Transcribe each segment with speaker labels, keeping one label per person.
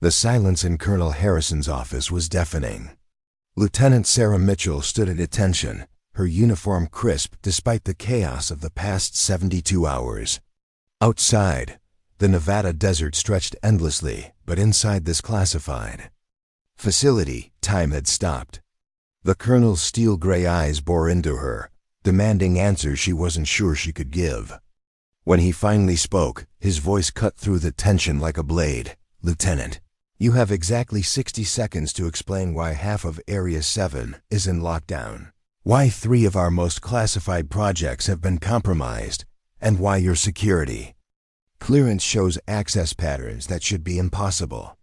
Speaker 1: The silence in Colonel Harrison's office was deafening. Lieutenant Sarah Mitchell stood at attention, her uniform crisp despite the chaos of the past 72 hours. Outside, the Nevada desert stretched endlessly, but inside this classified facility, time had stopped. The colonel's steel-gray eyes bore into her, demanding answers she wasn't sure she could give. When he finally spoke, his voice cut through the tension like a blade. "Lieutenant, you have exactly 60 seconds to explain why half of Area 7 is in lockdown, why 3 of our most classified projects have been compromised, and why your security clearance shows access patterns that should be impossible."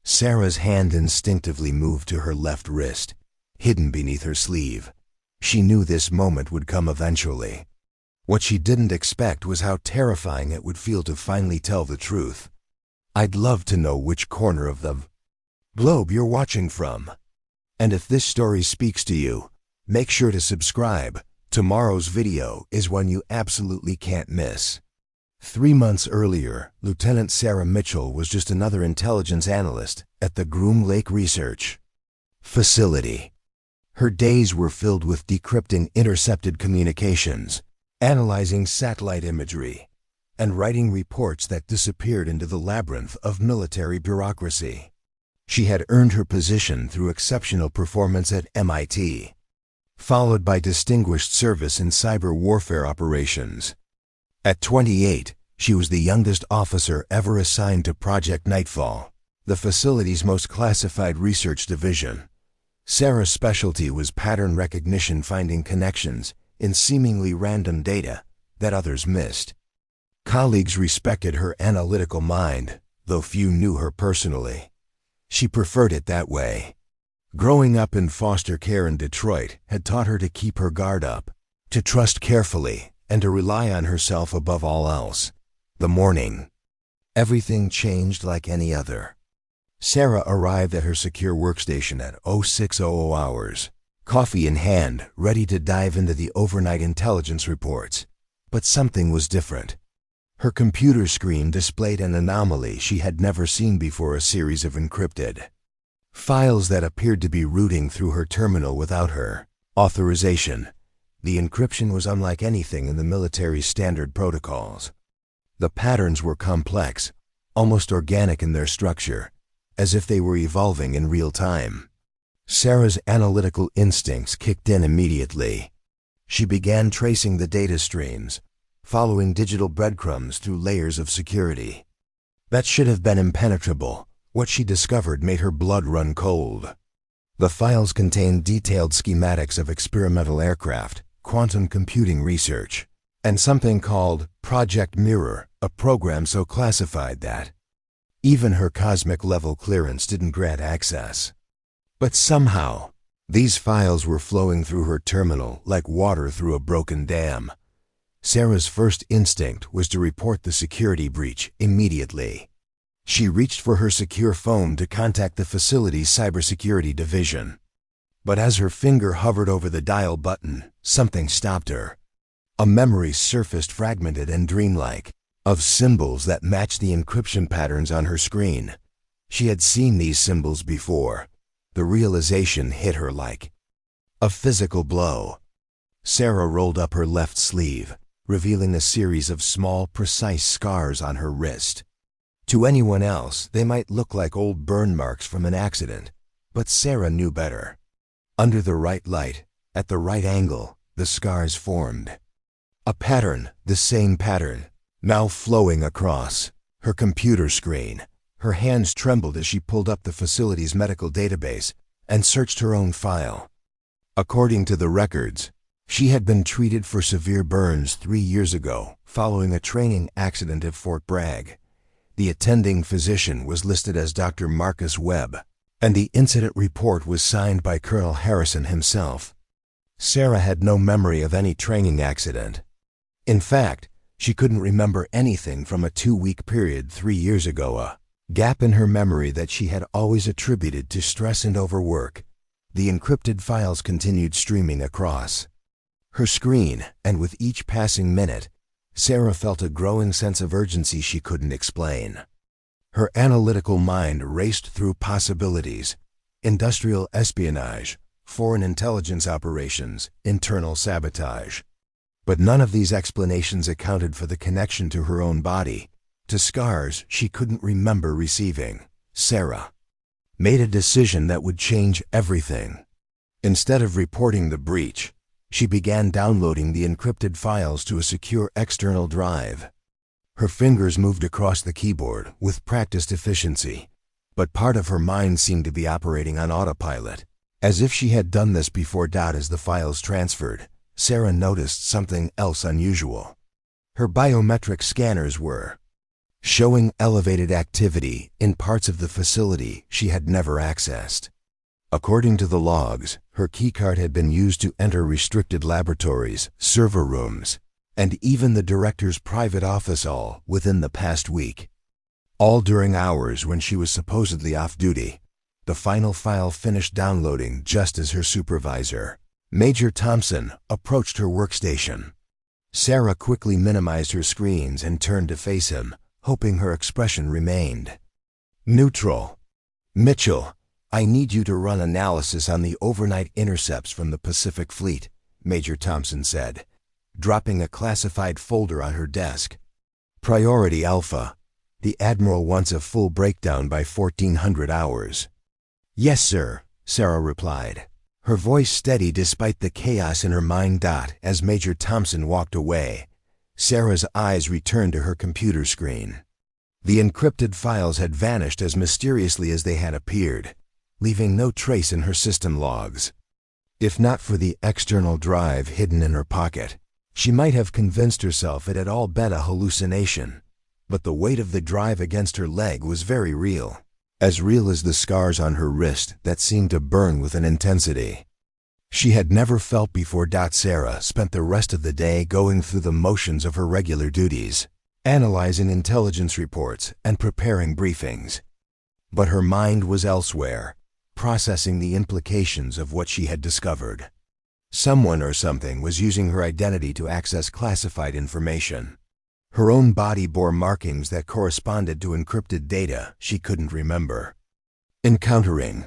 Speaker 1: Sarah's hand instinctively moved to her left wrist, hidden beneath her sleeve. She knew this moment would come eventually. What she didn't expect was how terrifying it would feel to finally tell the truth. "I'd love to know which corner of the globe you're watching from. And if this story speaks to you, make sure to subscribe. Tomorrow's video is one you absolutely can't miss." 3 months earlier, Lieutenant Sarah Mitchell was just another intelligence analyst at the Groom Lake Research Facility. Her days were filled with decrypting intercepted communications, analyzing satellite imagery, and writing reports that disappeared into the labyrinth of military bureaucracy. She had earned her position through exceptional performance at MIT, followed by distinguished service in cyber warfare operations. At 28, she was the youngest officer ever assigned to Project Nightfall, the facility's most classified research division. Sarah's specialty was pattern recognition, finding connections in seemingly random data that others missed. Colleagues respected her analytical mind, though few knew her personally. She preferred it that way. Growing up in foster care in Detroit had taught her to keep her guard up, to trust carefully, and to rely on herself above all else. The morning, everything changed like any other. Sarah arrived at her secure workstation at 0600 hours, coffee in hand, ready to dive into the overnight intelligence reports. But something was different. Her computer screen displayed an anomaly she had never seen before, a series of encrypted files that appeared to be routing through her terminal without her authorization. The encryption was unlike anything in the military's standard protocols. The patterns were complex, almost organic in their structure, as if they were evolving in real time. Sarah's analytical instincts kicked in immediately. She began tracing the data streams, following digital breadcrumbs through layers of security that should have been impenetrable. What she discovered made her blood run cold. The files contained detailed schematics of experimental aircraft, quantum computing research, and something called Project Mirror, a program so classified that even her cosmic-level clearance didn't grant access. But somehow, these files were flowing through her terminal like water through a broken dam. Sarah's first instinct was to report the security breach immediately. She reached for her secure phone to contact the facility's cybersecurity division. But as her finger hovered over the dial button, something stopped her. A memory surfaced, fragmented and dreamlike, of symbols that matched the encryption patterns on her screen. She had seen these symbols before. The realization hit her like a physical blow. Sarah rolled up her left sleeve, revealing a series of small, precise scars on her wrist. To anyone else, they might look like old burn marks from an accident, but Sarah knew better. Under the right light, at the right angle, the scars formed. A pattern, the same pattern, now flowing across her computer screen. Her hands trembled as she pulled up the facility's medical database and searched her own file. According to the records, she had been treated for severe burns 3 years ago following a training accident at Fort Bragg. The attending physician was listed as Dr. Marcus Webb, and the incident report was signed by Colonel Harrison himself. Sarah had no memory of any training accident. In fact, she couldn't remember anything from a 2-week period 3 years ago, a gap in her memory that she had always attributed to stress and overwork. The encrypted files continued streaming across her screen, and with each passing minute, Sarah felt a growing sense of urgency she couldn't explain. Her analytical mind raced through possibilities: industrial espionage, foreign intelligence operations, internal sabotage. But none of these explanations accounted for the connection to her own body, to scars she couldn't remember receiving. Sarah made a decision that would change everything. Instead of reporting the breach, she began downloading the encrypted files to a secure external drive. Her fingers moved across the keyboard with practiced efficiency, but part of her mind seemed to be operating on autopilot. As if she had done this before. As the files transferred, Sarah noticed something else unusual. Her biometric scanners were showing elevated activity in parts of the facility she had never accessed. According to the logs, her keycard had been used to enter restricted laboratories, server rooms, and even the director's private office, all within the past week. All during hours when she was supposedly off duty. The final file finished downloading just as her supervisor, Major Thompson, approached her workstation. Sarah quickly minimized her screens and turned to face him, hoping her expression remained neutral. "Mitchell, I need you to run analysis on the overnight intercepts from the Pacific Fleet," Major Thompson said, dropping a classified folder on her desk. "Priority Alpha. The Admiral wants a full breakdown by 1400 hours. "Yes, sir," Sarah replied, her voice steady despite the chaos in her mind. As Major Thompson walked away, Sarah's eyes returned to her computer screen. The encrypted files had vanished as mysteriously as they had appeared, leaving no trace in her system logs. If not for the external drive hidden in her pocket, she might have convinced herself it had all been a hallucination. But the weight of the drive against her leg was very real. As real as the scars on her wrist that seemed to burn with an intensity she had never felt before. Sarah spent the rest of the day going through the motions of her regular duties, analyzing intelligence reports and preparing briefings. But her mind was elsewhere, processing the implications of what she had discovered. Someone or something was using her identity to access classified information. Her own body bore markings that corresponded to encrypted data she couldn't remember. Encountering.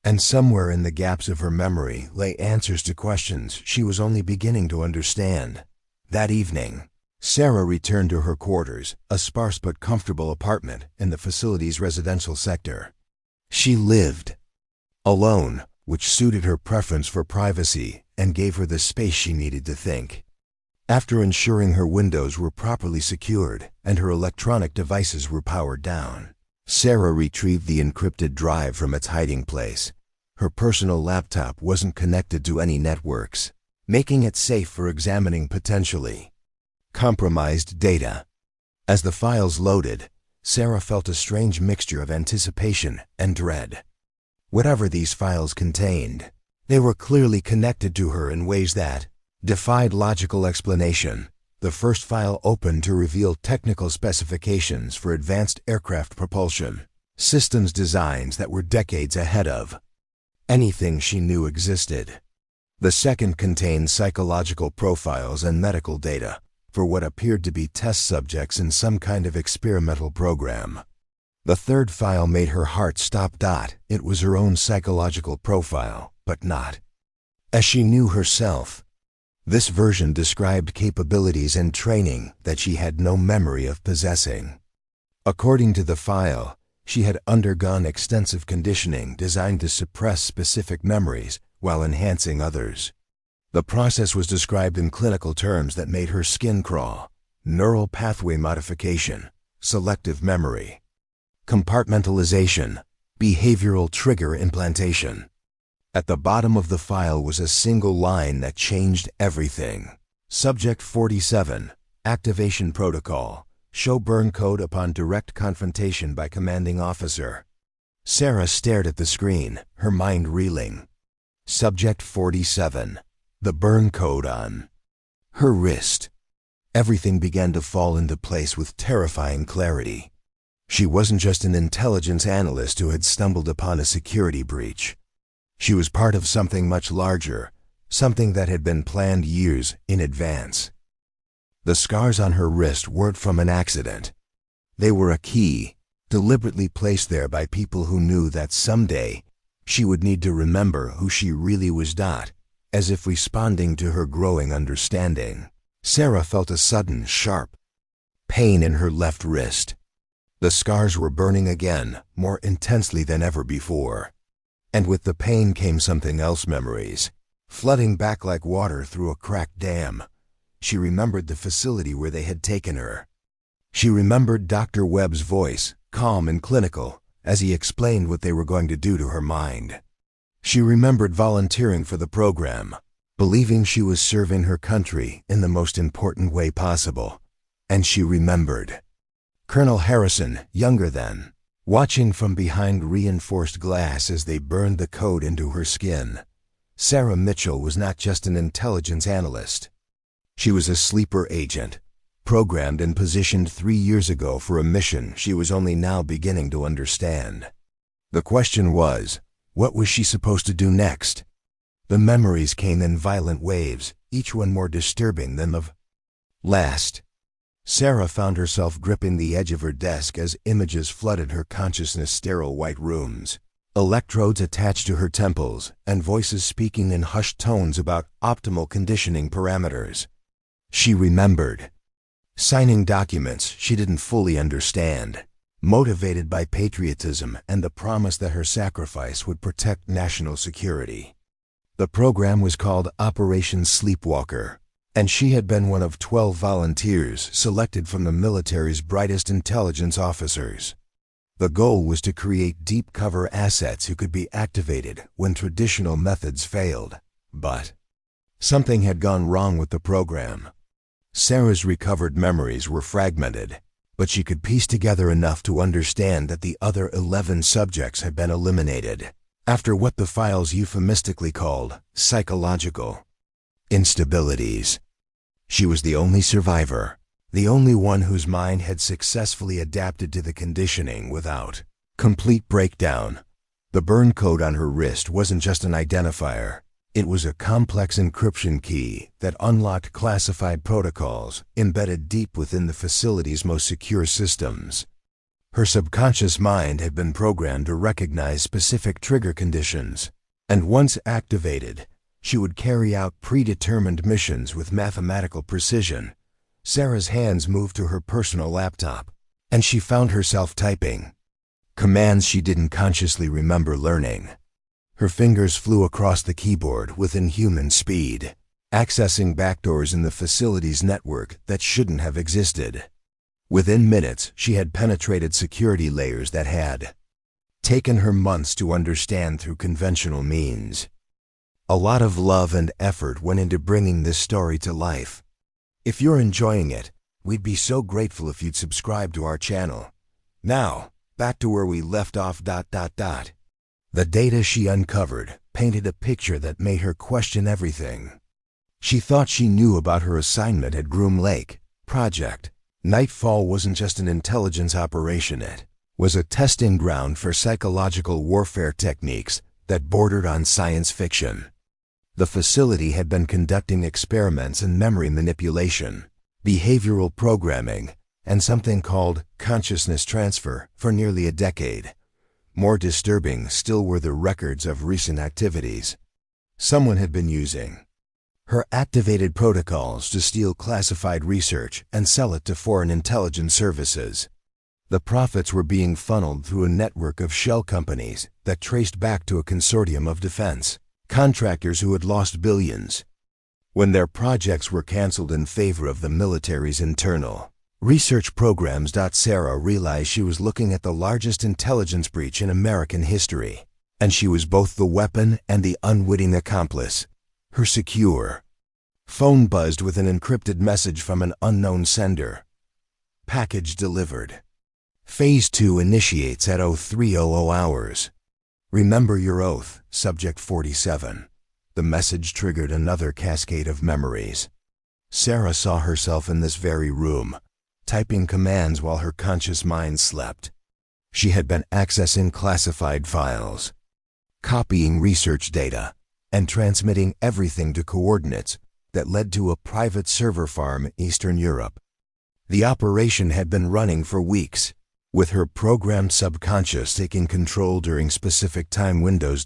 Speaker 1: And somewhere in the gaps of her memory lay answers to questions she was only beginning to understand. That evening, Sarah returned to her quarters, a sparse but comfortable apartment in the facility's residential sector. She lived alone, which suited her preference for privacy and gave her the space she needed to think. After ensuring her windows were properly secured and her electronic devices were powered down, Sarah retrieved the encrypted drive from its hiding place. Her personal laptop wasn't connected to any networks, making it safe for examining potentially compromised data. As the files loaded, Sarah felt a strange mixture of anticipation and dread. Whatever these files contained, they were clearly connected to her in ways that defied logical explanation. The first file opened to reveal technical specifications for advanced aircraft propulsion, systems designs that were decades ahead of anything she knew existed. The second contained psychological profiles and medical data for what appeared to be test subjects in some kind of experimental program. The third file made her heart stop. It was her own psychological profile, but not as she knew herself. This version described capabilities and training that she had no memory of possessing. According to the file, she had undergone extensive conditioning designed to suppress specific memories while enhancing others. The process was described in clinical terms that made her skin crawl: neural pathway modification, selective memory, compartmentalization, behavioral trigger implantation. At the bottom of the file was a single line that changed everything. Subject 47, Activation Protocol. Show burn code upon direct confrontation by commanding officer. Sarah stared at the screen, her mind reeling. Subject 47, the burn code on her wrist. Everything began to fall into place with terrifying clarity. She wasn't just an intelligence analyst who had stumbled upon a security breach. She was part of something much larger, something that had been planned years in advance. The scars on her wrist weren't from an accident. They were a key, deliberately placed there by people who knew that someday she would need to remember who she really was, as if responding to her growing understanding. Sarah felt a sudden, sharp pain in her left wrist. The scars were burning again, more intensely than ever before. And with the pain came something else: memories, flooding back like water through a cracked dam. She remembered the facility where they had taken her. She remembered Dr. Webb's voice, calm and clinical, as he explained what they were going to do to her mind. She remembered volunteering for the program, believing she was serving her country in the most important way possible. And she remembered Colonel Harrison, younger then, watching from behind reinforced glass as they burned the code into her skin. Sarah Mitchell was not just an intelligence analyst. She was a sleeper agent, programmed and positioned 3 years ago for a mission she was only now beginning to understand. The question was, what was she supposed to do next? The memories came in violent waves, each one more disturbing than the last. Sarah found herself gripping the edge of her desk as images flooded her consciousness: sterile white rooms, electrodes attached to her temples, and voices speaking in hushed tones about optimal conditioning parameters. She remembered signing documents she didn't fully understand, motivated by patriotism and the promise that her sacrifice would protect national security. The program was called Operation Sleepwalker, and she had been one of 12 volunteers selected from the military's brightest intelligence officers. The goal was to create deep cover assets who could be activated when traditional methods failed. But something had gone wrong with the program. Sarah's recovered memories were fragmented, but she could piece together enough to understand that the other 11 subjects had been eliminated after what the files euphemistically called psychological instabilities. She was the only survivor, the only one whose mind had successfully adapted to the conditioning without complete breakdown. The burn code on her wrist wasn't just an identifier. It was a complex encryption key that unlocked classified protocols embedded deep within the facility's most secure systems. Her subconscious mind had been programmed to recognize specific trigger conditions, and once activated, she would carry out predetermined missions with mathematical precision. Sarah's hands moved to her personal laptop, and she found herself typing commands she didn't consciously remember learning. Her fingers flew across the keyboard with inhuman speed, accessing backdoors in the facility's network that shouldn't have existed. Within minutes, she had penetrated security layers that had taken her months to understand through conventional means. A lot of love and effort went into bringing this story to life. If you're enjoying it, we'd be so grateful if you'd subscribe to our channel. Now, back to where we left off. The data she uncovered painted a picture that made her question everything. She thought she knew about her assignment at Groom Lake. Project Nightfall wasn't just an intelligence operation, it was a testing ground for psychological warfare techniques that bordered on science fiction. The facility had been conducting experiments in memory manipulation, behavioral programming, and something called consciousness transfer for nearly a decade. More disturbing still were the records of recent activities. Someone had been using her activated protocols to steal classified research and sell it to foreign intelligence services. The profits were being funneled through a network of shell companies that traced back to a consortium of defense contractors who had lost billions when their projects were canceled in favor of the military's internal research programs. Sarah realized she was looking at the largest intelligence breach in American history, and she was both the weapon and the unwitting accomplice. Her secure phone buzzed with an encrypted message from an unknown sender. Package delivered. Phase 2 initiates at 0300 hours. Remember your oath, Subject 47. The message triggered another cascade of memories. Sarah saw herself in this very room, typing commands while her conscious mind slept. She had been accessing classified files, copying research data, and transmitting everything to coordinates that led to a private server farm in Eastern Europe. The operation had been running for weeks, with her programmed subconscious taking control during specific time windows.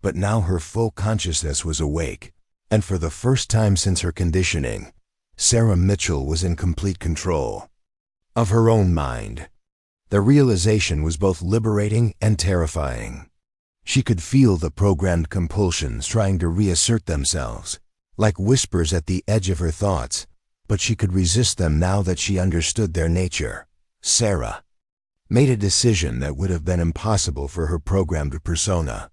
Speaker 1: But now her full consciousness was awake, and for the first time since her conditioning, Sarah Mitchell was in complete control of her own mind. The realization was both liberating and terrifying. She could feel the programmed compulsions trying to reassert themselves, like whispers at the edge of her thoughts, but she could resist them now that she understood their nature. Sarah made a decision that would have been impossible for her programmed persona.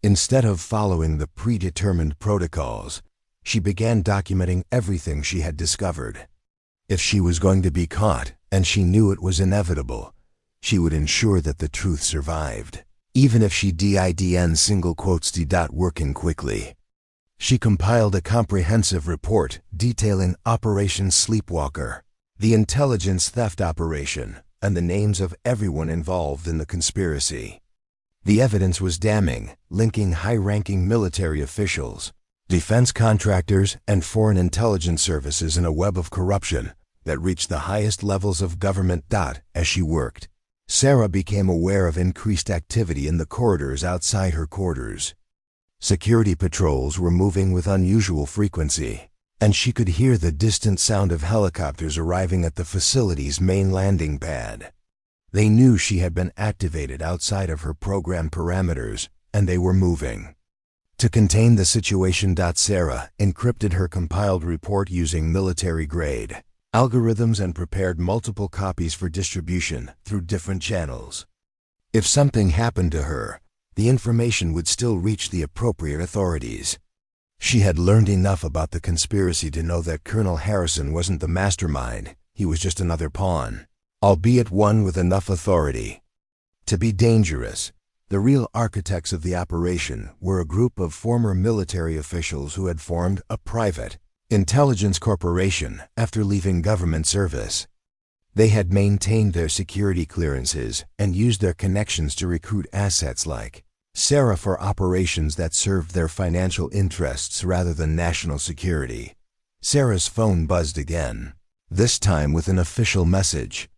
Speaker 1: Instead of following the predetermined protocols, she began documenting everything she had discovered. If she was going to be caught, and she knew it was inevitable, she would ensure that the truth survived, even if she didn't single quotes working quickly. She compiled a comprehensive report detailing Operation Sleepwalker, the intelligence theft operation, and the names of everyone involved in the conspiracy. The evidence was damning, linking high-ranking military officials, defense contractors, and foreign intelligence services in a web of corruption that reached the highest levels of government. As she worked, Sarah became aware of increased activity in the corridors outside her quarters. Security patrols were moving with unusual frequency, and she could hear the distant sound of helicopters arriving at the facility's main landing pad. They knew she had been activated outside of her program parameters, and they were moving. To contain the situation, Sarah encrypted her compiled report using military-grade algorithms and prepared multiple copies for distribution through different channels. If something happened to her, the information would still reach the appropriate authorities. She had learned enough about the conspiracy to know that Colonel Harrison wasn't the mastermind, he was just another pawn, albeit one with enough authority to be dangerous. The real architects of the operation were a group of former military officials who had formed a private intelligence corporation after leaving government service. They had maintained their security clearances and used their connections to recruit assets like Sarah for operations that served their financial interests rather than national security. Sarah's phone buzzed again, this time with an official message.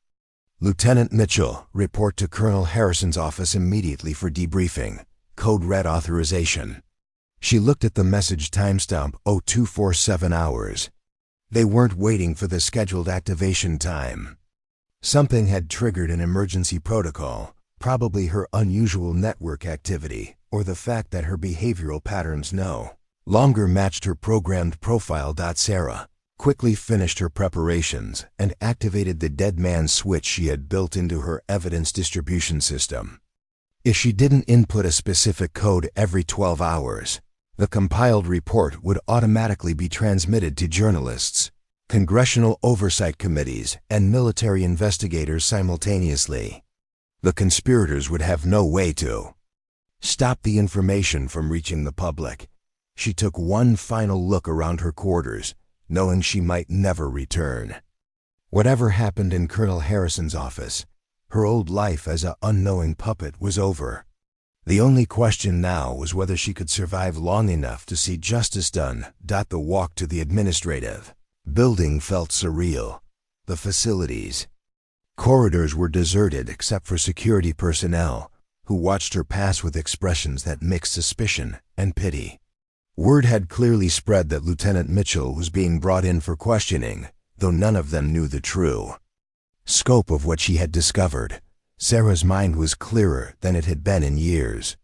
Speaker 1: Lieutenant Mitchell, report to Colonel Harrison's office immediately for debriefing. Code red authorization. She looked at the message timestamp 0247 hours. They weren't waiting for the scheduled activation time. Something had triggered an emergency protocol, probably her unusual network activity, or the fact that her behavioral patterns no longer matched her programmed profile. Sarah quickly finished her preparations and activated the dead man switch she had built into her evidence distribution system. If she didn't input a specific code every 12 hours, the compiled report would automatically be transmitted to journalists, congressional oversight committees, and military investigators simultaneously. The conspirators would have no way to stop the information from reaching the public. She took one final look around her quarters, knowing she might never return. Whatever happened in Colonel Harrison's office, her old life as an unknowing puppet was over. The only question now was whether she could survive long enough to see justice done. The walk to the administrative building felt surreal. The facilities corridors were deserted except for security personnel, who watched her pass with expressions that mixed suspicion and pity. Word had clearly spread that Lieutenant Mitchell was being brought in for questioning, though none of them knew the true scope of what she had discovered. Sarah's mind was clearer than it had been in years.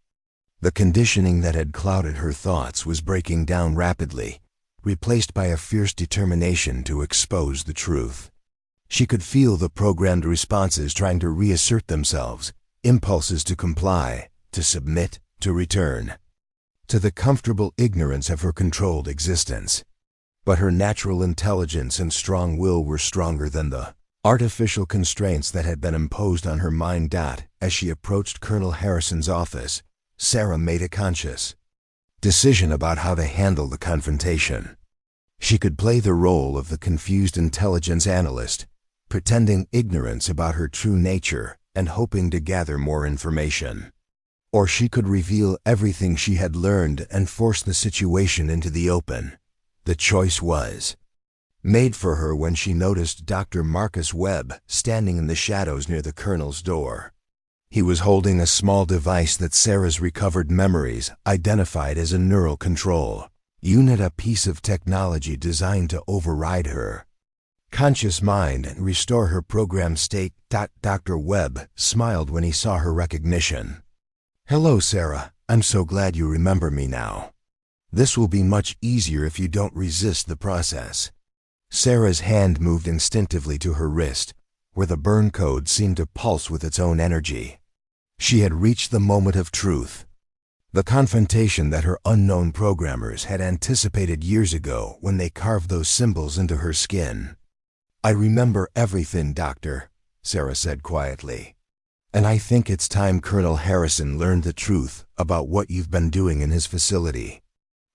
Speaker 1: The conditioning that had clouded her thoughts was breaking down rapidly, replaced by a fierce determination to expose the truth. She could feel the programmed responses trying to reassert themselves, impulses to comply, to submit, to return to the comfortable ignorance of her controlled existence. But her natural intelligence and strong will were stronger than the artificial constraints that had been imposed on her mind. As she approached Colonel Harrison's office, Sarah made a conscious decision about how to handle the confrontation. She could play the role of the confused intelligence analyst, pretending ignorance about her true nature and hoping to gather more information. Or she could reveal everything she had learned and force the situation into the open. The choice was made for her when she noticed Dr. Marcus Webb standing in the shadows near the colonel's door. He was holding a small device that Sarah's recovered memories identified as a neural control unit, a piece of technology designed to override her conscious mind and restore her programmed state. Dr. Webb smiled when he saw her recognition. "Hello, Sarah. I'm so glad you remember me now. This will be much easier if you don't resist the process." Sarah's hand moved instinctively to her wrist, where the burn code seemed to pulse with its own energy. She had reached the moment of truth, the confrontation that her unknown programmers had anticipated years ago when they carved those symbols into her skin. "I remember everything, Doctor," Sarah said quietly. "And I think it's time Colonel Harrison learned the truth about what you've been doing in his facility."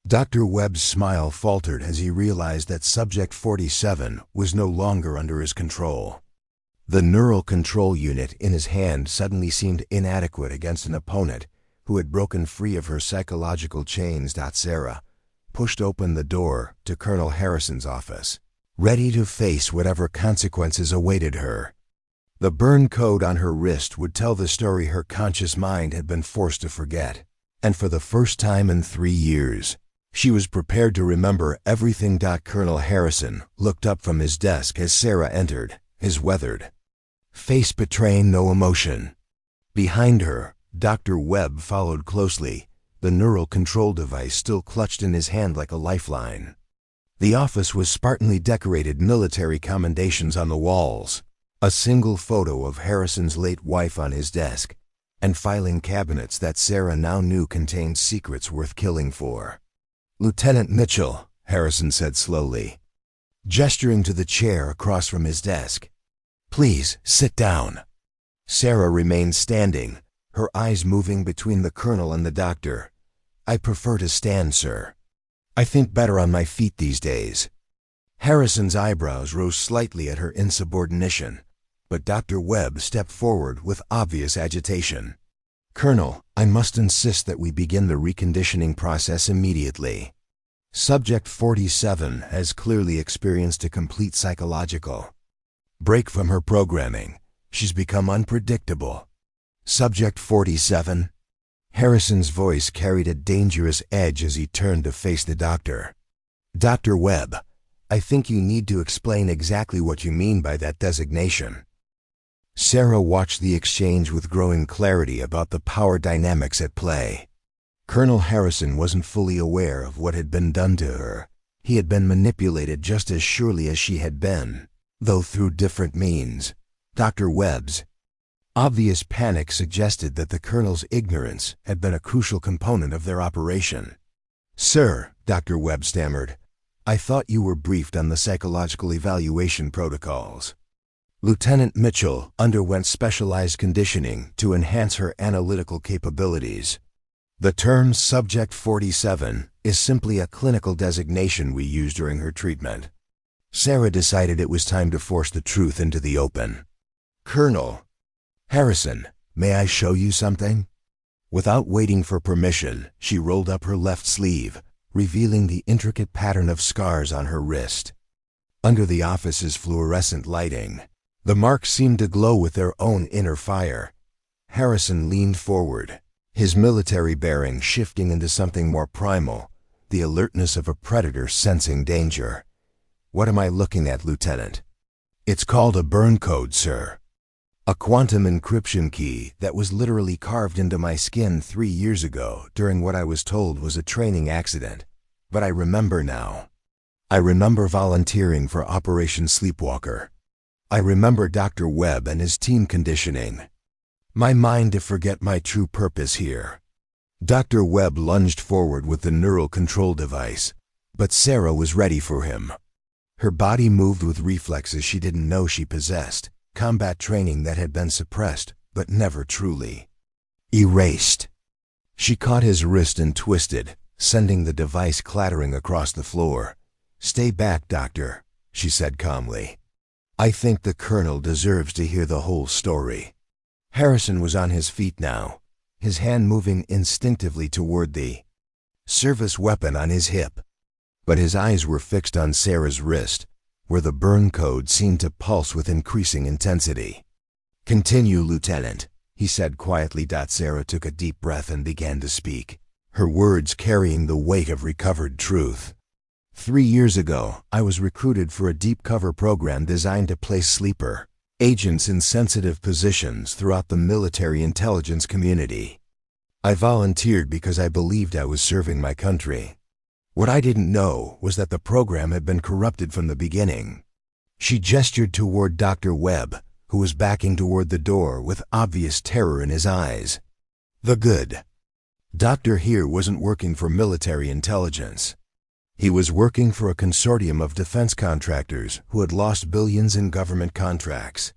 Speaker 1: Dr. Webb's smile faltered as he realized that Subject 47 was no longer under his control. The neural control unit in his hand suddenly seemed inadequate against an opponent who had broken free of her psychological chains. Sarah pushed open the door to Colonel Harrison's office, ready to face whatever consequences awaited her. The burn code on her wrist would tell the story her conscious mind had been forced to forget, and for the first time in 3 years, she was prepared to remember everything. Colonel Harrison looked up from his desk as Sarah entered, his weathered face betraying no emotion. Behind her, Dr. Webb followed closely, the neural control device still clutched in his hand like a lifeline. The office was spartanly decorated, military commendations on the walls, a single photo of Harrison's late wife on his desk, and filing cabinets that Sarah now knew contained secrets worth killing for. "Lieutenant Mitchell," Harrison said slowly, gesturing to the chair across from his desk. "Please, sit down." Sarah remained standing, her eyes moving between the colonel and the doctor. "I prefer to stand, sir. I think better on my feet these days." Harrison's eyebrows rose slightly at her insubordination, but Dr. Webb stepped forward with obvious agitation. "Colonel, I must insist that we begin the reconditioning process immediately. Subject 47 has clearly experienced a complete psychological break from her programming. She's become unpredictable." "Subject 47?" Harrison's voice carried a dangerous edge as he turned to face the doctor. "Dr. Webb, I think you need to explain exactly what you mean by that designation." Sarah watched the exchange with growing clarity about the power dynamics at play. Colonel Harrison wasn't fully aware of what had been done to her. He had been manipulated just as surely as she had been, though through different means. Dr. Webb's obvious panic suggested that the colonel's ignorance had been a crucial component of their operation. "Sir," Dr. Webb stammered, "I thought you were briefed on the psychological evaluation protocols. Lieutenant Mitchell underwent specialized conditioning to enhance her analytical capabilities. The term Subject 47 is simply a clinical designation we use during her treatment." Sarah decided it was time to force the truth into the open. "Colonel Harrison, may I show you something?" Without waiting for permission, she rolled up her left sleeve, revealing the intricate pattern of scars on her wrist. Under the office's fluorescent lighting, the marks seemed to glow with their own inner fire. Harrison leaned forward, his military bearing shifting into something more primal, the alertness of a predator sensing danger. "What am I looking at, Lieutenant?" "It's called a burn code, sir. A quantum encryption key that was literally carved into my skin 3 years ago during what I was told was a training accident. But I remember now. I remember volunteering for Operation Sleepwalker. I remember Dr. Webb and his team conditioning my mind to forget my true purpose here." Dr. Webb lunged forward with the neural control device, but Sarah was ready for him. Her body moved with reflexes she didn't know she possessed, combat training that had been suppressed but never truly erased. She caught his wrist and twisted, sending the device clattering across the floor. "Stay back, Doctor," she said calmly. "I think the colonel deserves to hear the whole story." Harrison was on his feet now, his hand moving instinctively toward the service weapon on his hip. But his eyes were fixed on Sarah's wrist, where the burn code seemed to pulse with increasing intensity. "Continue, Lieutenant," he said quietly. Sarah took a deep breath and began to speak, her words carrying the weight of recovered truth. 3 years ago, I was recruited for a deep cover program designed to place sleeper agents in sensitive positions throughout the military intelligence community. I volunteered because I believed I was serving my country. What I didn't know was that the program had been corrupted from the beginning. She gestured toward Dr. Webb, who was backing toward the door with obvious terror in his eyes. The good doctor here wasn't working for military intelligence. He was working for a consortium of defense contractors who had lost billions in government contracts.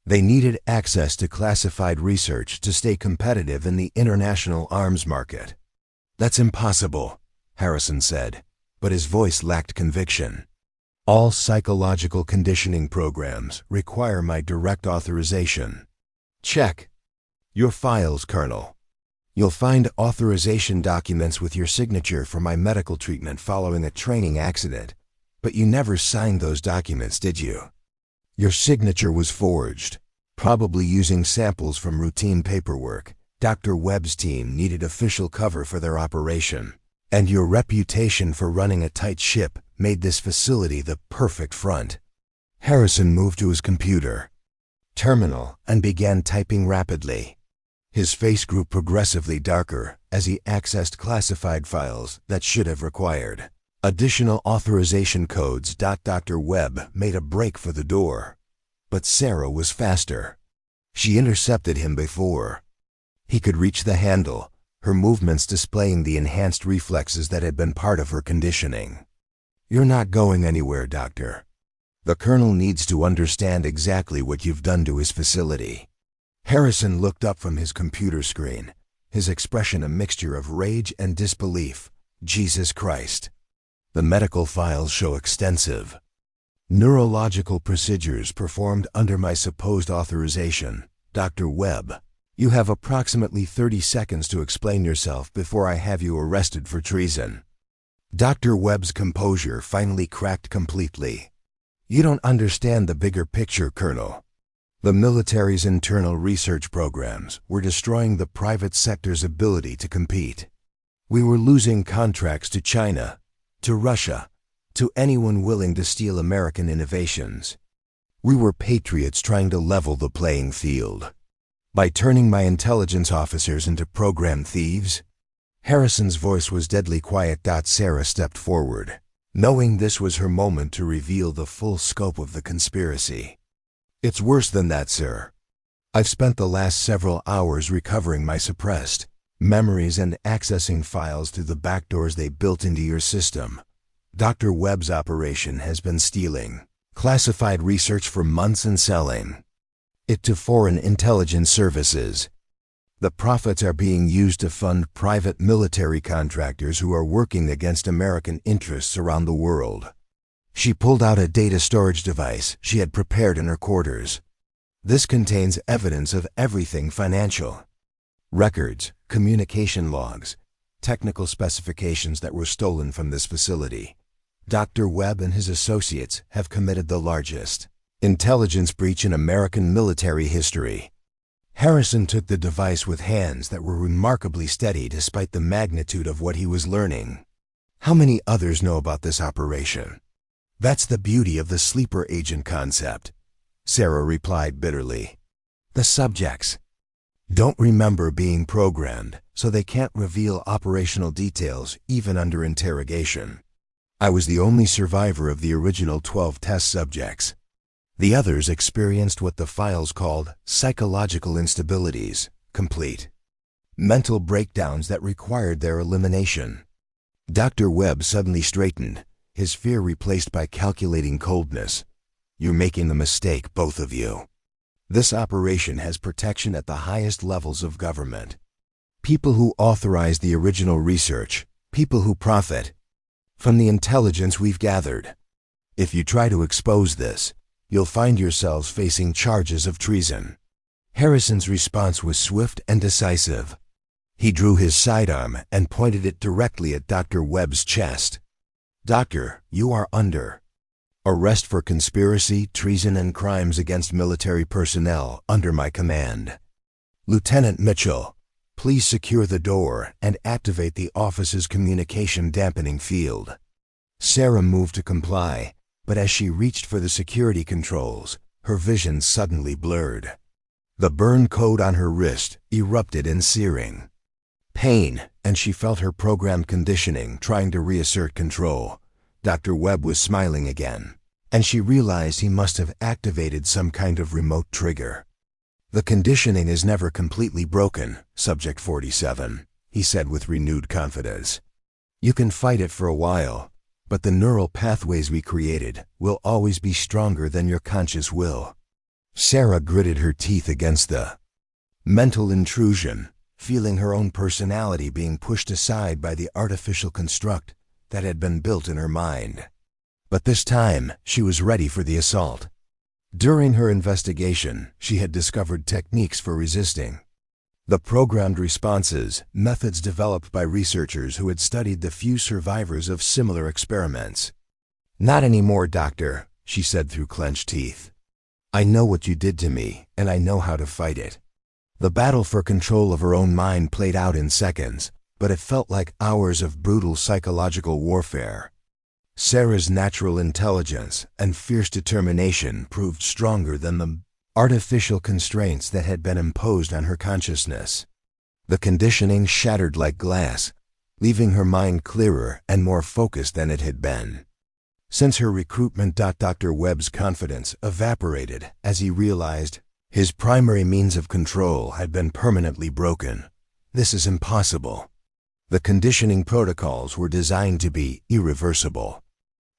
Speaker 1: They needed access to classified research to stay competitive in the international arms market. "That's impossible," Harrison said, but his voice lacked conviction. "All psychological conditioning programs require my direct authorization." "Check your files, Colonel. You'll find authorization documents with your signature for my medical treatment following a training accident, but you never signed those documents, did you? Your signature was forged, probably using samples from routine paperwork. Dr. Webb's team needed official cover for their operation, and your reputation for running a tight ship made this facility the perfect front." Harrison moved to his computer terminal and began typing rapidly. His face grew progressively darker as he accessed classified files that should have required additional authorization codes. Dr. Webb made a break for the door, but Sarah was faster. She intercepted him before he could reach the handle, her movements displaying the enhanced reflexes that had been part of her conditioning. "You're not going anywhere, Doctor. The Colonel needs to understand exactly what you've done to his facility." Harrison looked up from his computer screen, his expression a mixture of rage and disbelief. "Jesus Christ. The medical files show extensive neurological procedures performed under my supposed authorization. Dr. Webb, you have approximately 30 seconds to explain yourself before I have you arrested for treason." Dr. Webb's composure finally cracked completely. "You don't understand the bigger picture, Colonel. The military's internal research programs were destroying the private sector's ability to compete. We were losing contracts to China, to Russia, to anyone willing to steal American innovations. We were patriots trying to level the playing field. By turning my intelligence officers into program thieves." Harrison's voice was deadly quiet. Sarah stepped forward, knowing this was her moment to reveal the full scope of the conspiracy. "It's worse than that, sir. I've spent the last several hours recovering my suppressed memories and accessing files through the backdoors they built into your system. Dr. Webb's operation has been stealing classified research for months and selling it to foreign intelligence services. The profits are being used to fund private military contractors who are working against American interests around the world." She pulled out a data storage device she had prepared in her quarters. "This contains evidence of everything financial. Records, communication logs, technical specifications that were stolen from this facility. Dr. Webb and his associates have committed the largest intelligence breach in American military history." Harrison took the device with hands that were remarkably steady despite the magnitude of what he was learning. "How many others know about this operation?" "That's the beauty of the sleeper agent concept," Sarah replied bitterly. "The subjects don't remember being programmed, so they can't reveal operational details even under interrogation. I was the only survivor of the original 12 test subjects. The others experienced what the files called psychological instabilities, complete mental breakdowns that required their elimination." Dr. Webb suddenly straightened, his fear replaced by calculating coldness. "You're making a mistake, both of you. This operation has protection at the highest levels of government. People who authorize the original research, people who profit from the intelligence we've gathered. If you try to expose this, you'll find yourselves facing charges of treason." Harrison's response was swift and decisive. He drew his sidearm and pointed it directly at Dr. Webb's chest. "Doctor, you are under Arrest for conspiracy, treason, and crimes against military personnel under my command. Lieutenant Mitchell, please secure the door and activate the office's communication dampening field. Sarah moved to comply, but as she reached for the security controls, her vision suddenly blurred. The burn code on her wrist erupted in searing pain, and she felt her programmed conditioning trying to reassert control. Dr. Webb was smiling again, and she realized he must have activated some kind of remote trigger. The conditioning is never completely broken, Subject 47, he said with renewed confidence. You can fight it for a while, but the neural pathways we created will always be stronger than your conscious will. Sarah gritted her teeth against the mental intrusion, feeling her own personality being pushed aside by the artificial construct that had been built in her mind. But this time, she was ready for the assault. During her investigation, she had discovered techniques for resisting. The programmed responses, methods developed by researchers who had studied the few survivors of similar experiments. Not anymore, Doctor, she said through clenched teeth. I know what you did to me, and I know how to fight it. The battle for control of her own mind played out in seconds, but it felt like hours of brutal psychological warfare. Sarah's natural intelligence and fierce determination proved stronger than the artificial constraints that had been imposed on her consciousness. The conditioning shattered like glass, leaving her mind clearer and more focused than it had been. Since her recruitment, Dr. Webb's confidence evaporated as he realized his primary means of control had been permanently broken. This is impossible. The conditioning protocols were designed to be irreversible.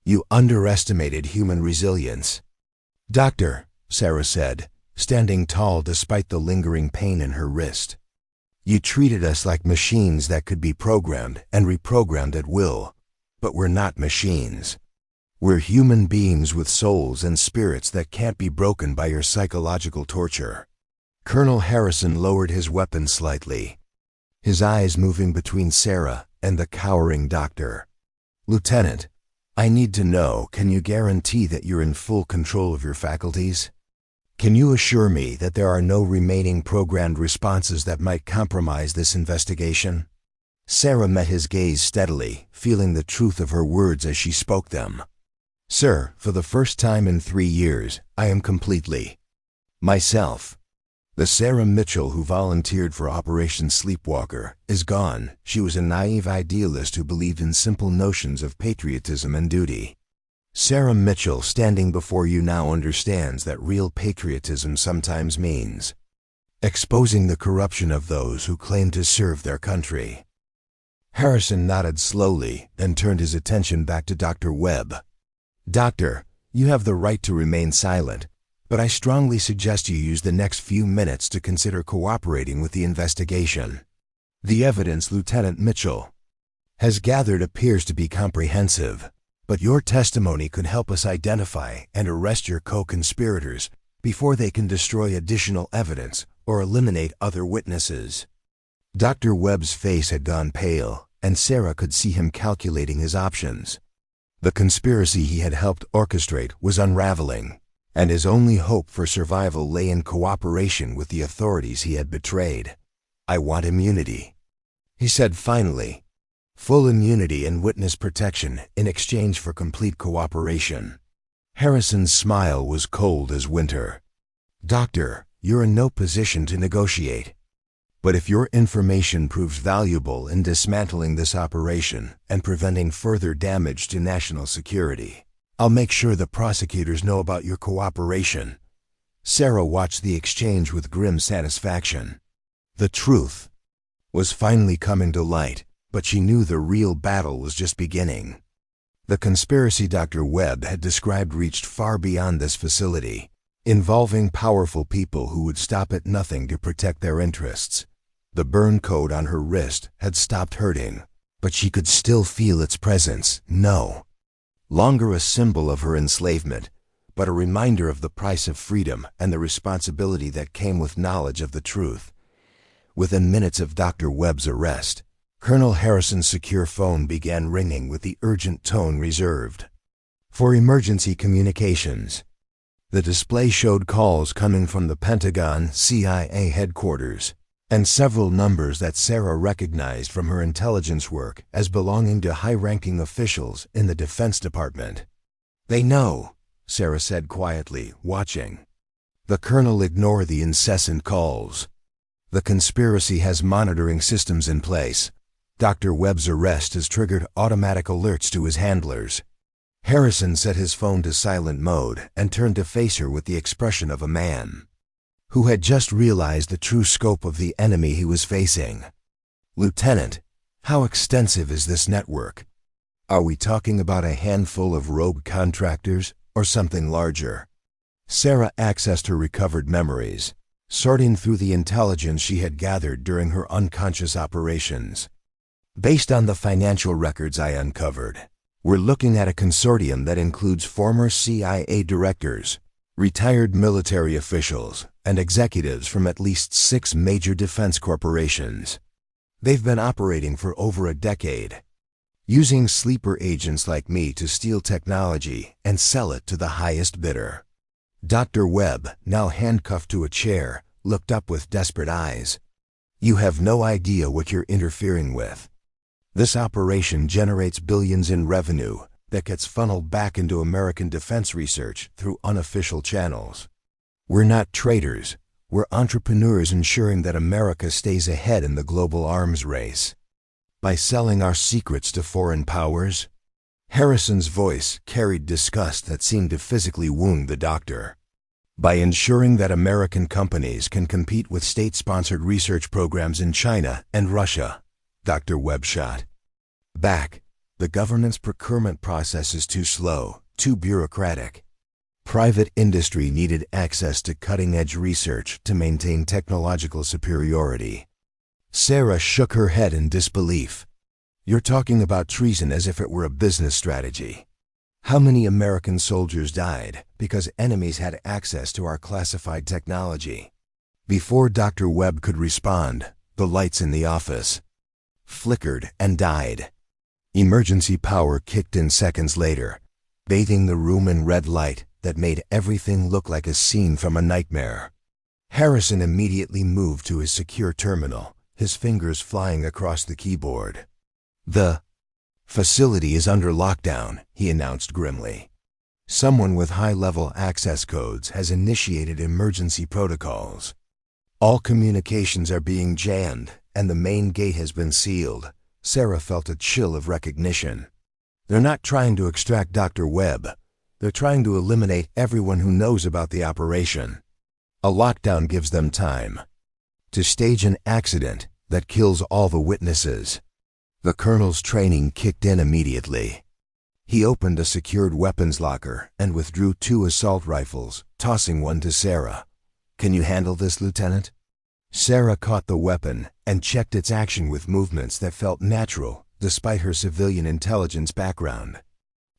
Speaker 1: You underestimated human resilience. Doctor, Sarah said, standing tall despite the lingering pain in her wrist. You treated us like machines that could be programmed and reprogrammed at will, but we're not machines. We're human beings with souls and spirits that can't be broken by your psychological torture. Colonel Harrison lowered his weapon slightly, his eyes moving between Sarah and the cowering doctor. Lieutenant, I need to know, can you guarantee that you're in full control of your faculties? Can you assure me that there are no remaining programmed responses that might compromise this investigation? Sarah met his gaze steadily, feeling the truth of her words as she spoke them. Sir, for the first time in 3 years, I am completely myself. The Sarah Mitchell who volunteered for Operation Sleepwalker is gone. She was a naive idealist who believed in simple notions of patriotism and duty. Sarah Mitchell standing before you now understands that real patriotism sometimes means exposing the corruption of those who claim to serve their country. Harrison nodded slowly, then turned his attention back to Dr. Webb. Doctor, you have the right to remain silent, but I strongly suggest you use the next few minutes to consider cooperating with the investigation. The evidence Lieutenant Mitchell has gathered appears to be comprehensive, but your testimony could help us identify and arrest your co-conspirators before they can destroy additional evidence or eliminate other witnesses. Dr. Webb's face had gone pale, and Sarah could see him calculating his options. The conspiracy he had helped orchestrate was unraveling, and his only hope for survival lay in cooperation with the authorities he had betrayed. I want immunity, he said finally. Full immunity and witness protection in exchange for complete cooperation. Harrison's smile was cold as winter. Doctor, you're in no position to negotiate. But if your information proves valuable in dismantling this operation and preventing further damage to national security, I'll make sure the prosecutors know about your cooperation. Sarah watched the exchange with grim satisfaction. The truth was finally coming to light, but she knew the real battle was just beginning. The conspiracy Dr. Webb had described reached far beyond this facility, involving powerful people who would stop at nothing to protect their interests. The burn code on her wrist had stopped hurting, but she could still feel its presence. No longer a symbol of her enslavement, but a reminder of the price of freedom and the responsibility that came with knowledge of the truth. Within minutes of Dr. Webb's arrest, Colonel Harrison's secure phone began ringing with the urgent tone reserved For emergency communications. The display showed calls coming from the Pentagon CIA headquarters, and several numbers that Sarah recognized from her intelligence work as belonging to high-ranking officials in the Defense Department. "They know," Sarah said quietly, watching. The colonel ignored the incessant calls. "The conspiracy has monitoring systems in place. Dr. Webb's arrest has triggered automatic alerts to his handlers." Harrison set his phone to silent mode and turned to face her with the expression of a man who had just realized the true scope of the enemy he was facing. "Lieutenant, how extensive is this network? Are we talking about a handful of rogue contractors or something larger?" Sarah accessed her recovered memories, sorting through the intelligence she had gathered during her unconscious operations. "Based on the financial records I uncovered, we're looking at a consortium that includes former CIA directors, retired military officials, and executives from at least 6 major defense corporations. They've been operating for over a decade, using sleeper agents like me to steal technology and sell it to the highest bidder." Dr. Webb, now handcuffed to a chair, looked up with desperate eyes. "You have no idea what you're interfering with. This operation generates billions in revenue that gets funneled back into American defense research through unofficial channels. We're not traitors, we're entrepreneurs ensuring that America stays ahead in the global arms race. By selling our secrets to foreign powers." Harrison's voice carried disgust that seemed to physically wound the doctor. "By ensuring that American companies can compete with state-sponsored research programs in China and Russia," Dr. Webb shot back. "The government's procurement process is too slow, too bureaucratic. Private industry needed access to cutting-edge research to maintain technological superiority." Sarah shook her head in disbelief. "You're talking about treason as if it were a business strategy. How many American soldiers died because enemies had access to our classified technology?" Before Dr. Webb could respond, the lights in the office flickered and died. Emergency power kicked in seconds later, bathing the room in red light that made everything look like a scene from a nightmare. Harrison immediately moved to his secure terminal, his fingers flying across the keyboard. "The facility is under lockdown," he announced grimly. "Someone with high-level access codes has initiated emergency protocols. All communications are being jammed, and the main gate has been sealed." Sarah felt a chill of recognition. "They're not trying to extract Dr. Webb. They're trying to eliminate everyone who knows about the operation. A lockdown gives them time to stage an accident that kills all the witnesses." The colonel's training kicked in immediately. He opened a secured weapons locker and withdrew 2 assault rifles, tossing one to Sarah. "Can you handle this, Lieutenant?" Sarah caught the weapon and checked its action with movements that felt natural despite her civilian intelligence background.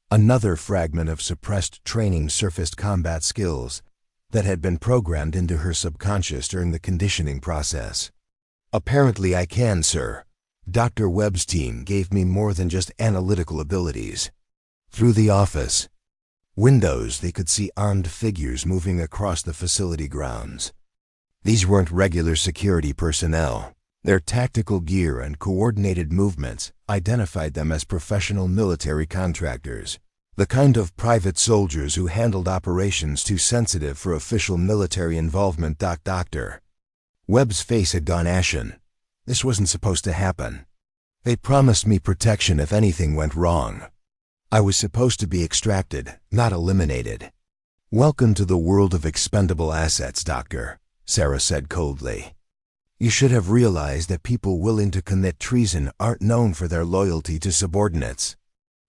Speaker 1: Another fragment of suppressed training surfaced: combat skills that had been programmed into her subconscious during the conditioning process. "Apparently I can, sir. Dr. Webb's team gave me more than just analytical abilities." Through the office windows, they could see armed figures moving across the facility grounds. These weren't regular security personnel. Their tactical gear and coordinated movements identified them as professional military contractors, the kind of private soldiers who handled operations too sensitive for official military involvement. Dr. Webb's face had gone ashen. This wasn't supposed to happen. They promised me protection if anything went wrong. I was supposed to be extracted, not eliminated. "Welcome to the world of expendable assets, Doctor," Sarah said coldly. "You should have realized that people willing to commit treason aren't known for their loyalty to subordinates."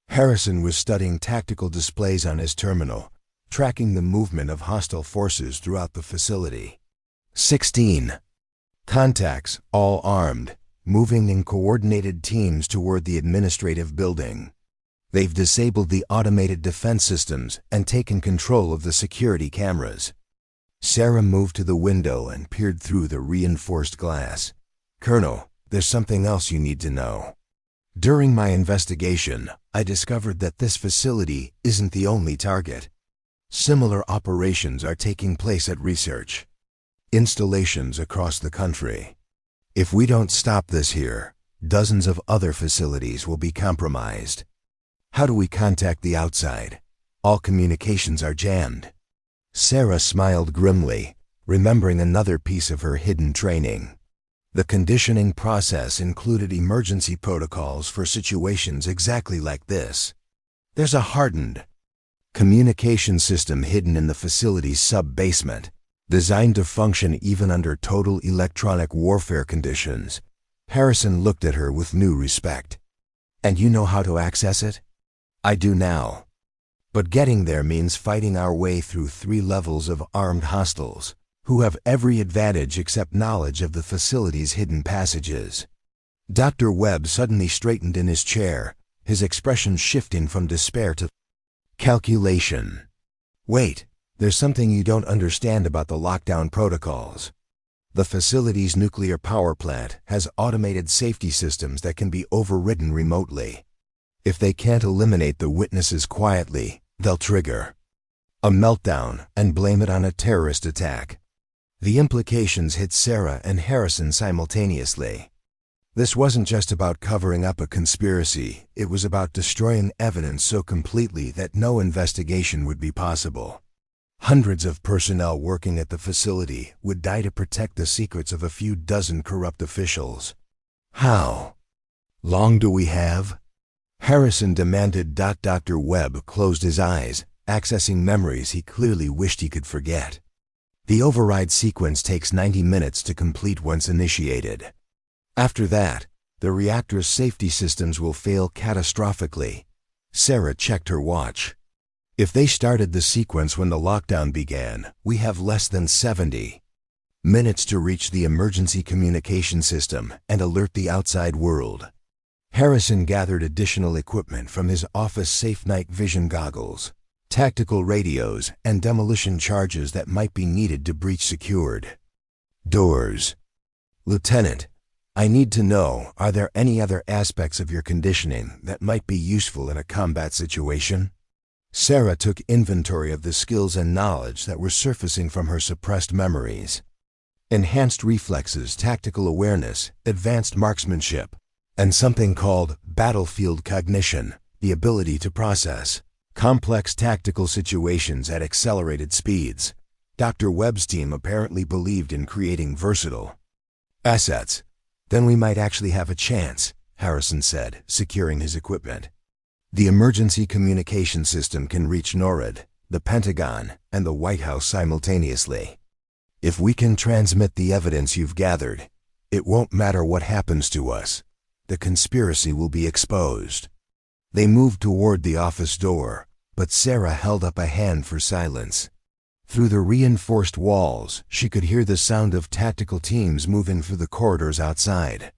Speaker 1: Harrison was studying tactical displays on his terminal, tracking the movement of hostile forces throughout the facility. 16 contacts, all armed, moving in coordinated teams toward the administrative building. They've disabled the automated defense systems and taken control of the security cameras. Sarah moved to the window and peered through the reinforced glass. "Colonel, there's something else you need to know. During my investigation, I discovered that this facility isn't the only target. Similar operations are taking place at research installations across the country. If we don't stop this here, dozens of other facilities will be compromised. How do we contact the outside? All communications are jammed. Sarah smiled grimly, remembering another piece of her hidden training. The conditioning process included emergency protocols for situations exactly like this. There's a hardened communication system hidden in the facility's sub-basement, designed to function even under total electronic warfare conditions. Harrison looked at her with new respect. And you know how to access it? I do now. But getting there means fighting our way through 3 levels of armed hostiles, who have every advantage except knowledge of the facility's hidden passages. Dr. Webb suddenly straightened in his chair, his expression shifting from despair to calculation. Wait, there's something you don't understand about the lockdown protocols. The facility's nuclear power plant has automated safety systems that can be overridden remotely. If they can't eliminate the witnesses quietly, they'll trigger a meltdown and blame it on a terrorist attack. The implications hit Sarah and Harrison simultaneously. This wasn't just about covering up a conspiracy, it was about destroying evidence so completely that no investigation would be possible. Hundreds of personnel working at the facility would die to protect the secrets of a few dozen corrupt officials. How long do we have? Harrison demanded. Dr. Webb closed his eyes, accessing memories he clearly wished he could forget. The override sequence takes 90 minutes to complete once initiated. After that, the reactor's safety systems will fail catastrophically. Sarah checked her watch. If they started the sequence when the lockdown began, we have less than 70 minutes to reach the emergency communication system and alert the outside world. Harrison gathered additional equipment from his office: safe night vision goggles, tactical radios, and demolition charges that might be needed to breach secured doors. Lieutenant, I need to know, are there any other aspects of your conditioning that might be useful in a combat situation? Sarah took inventory of the skills and knowledge that were surfacing from her suppressed memories. Enhanced reflexes, tactical awareness, advanced marksmanship, and something called battlefield cognition, the ability to process complex tactical situations at accelerated speeds. Dr. Webb's team apparently believed in creating versatile assets. Then we might actually have a chance, Harrison said, securing his equipment. The emergency communication system can reach NORAD, the Pentagon, and the White House simultaneously. If we can transmit the evidence you've gathered, it won't matter what happens to us. The conspiracy will be exposed. They moved toward the office door, but Sarah held up a hand for silence. Through the reinforced walls, she could hear the sound of tactical teams moving through the corridors outside.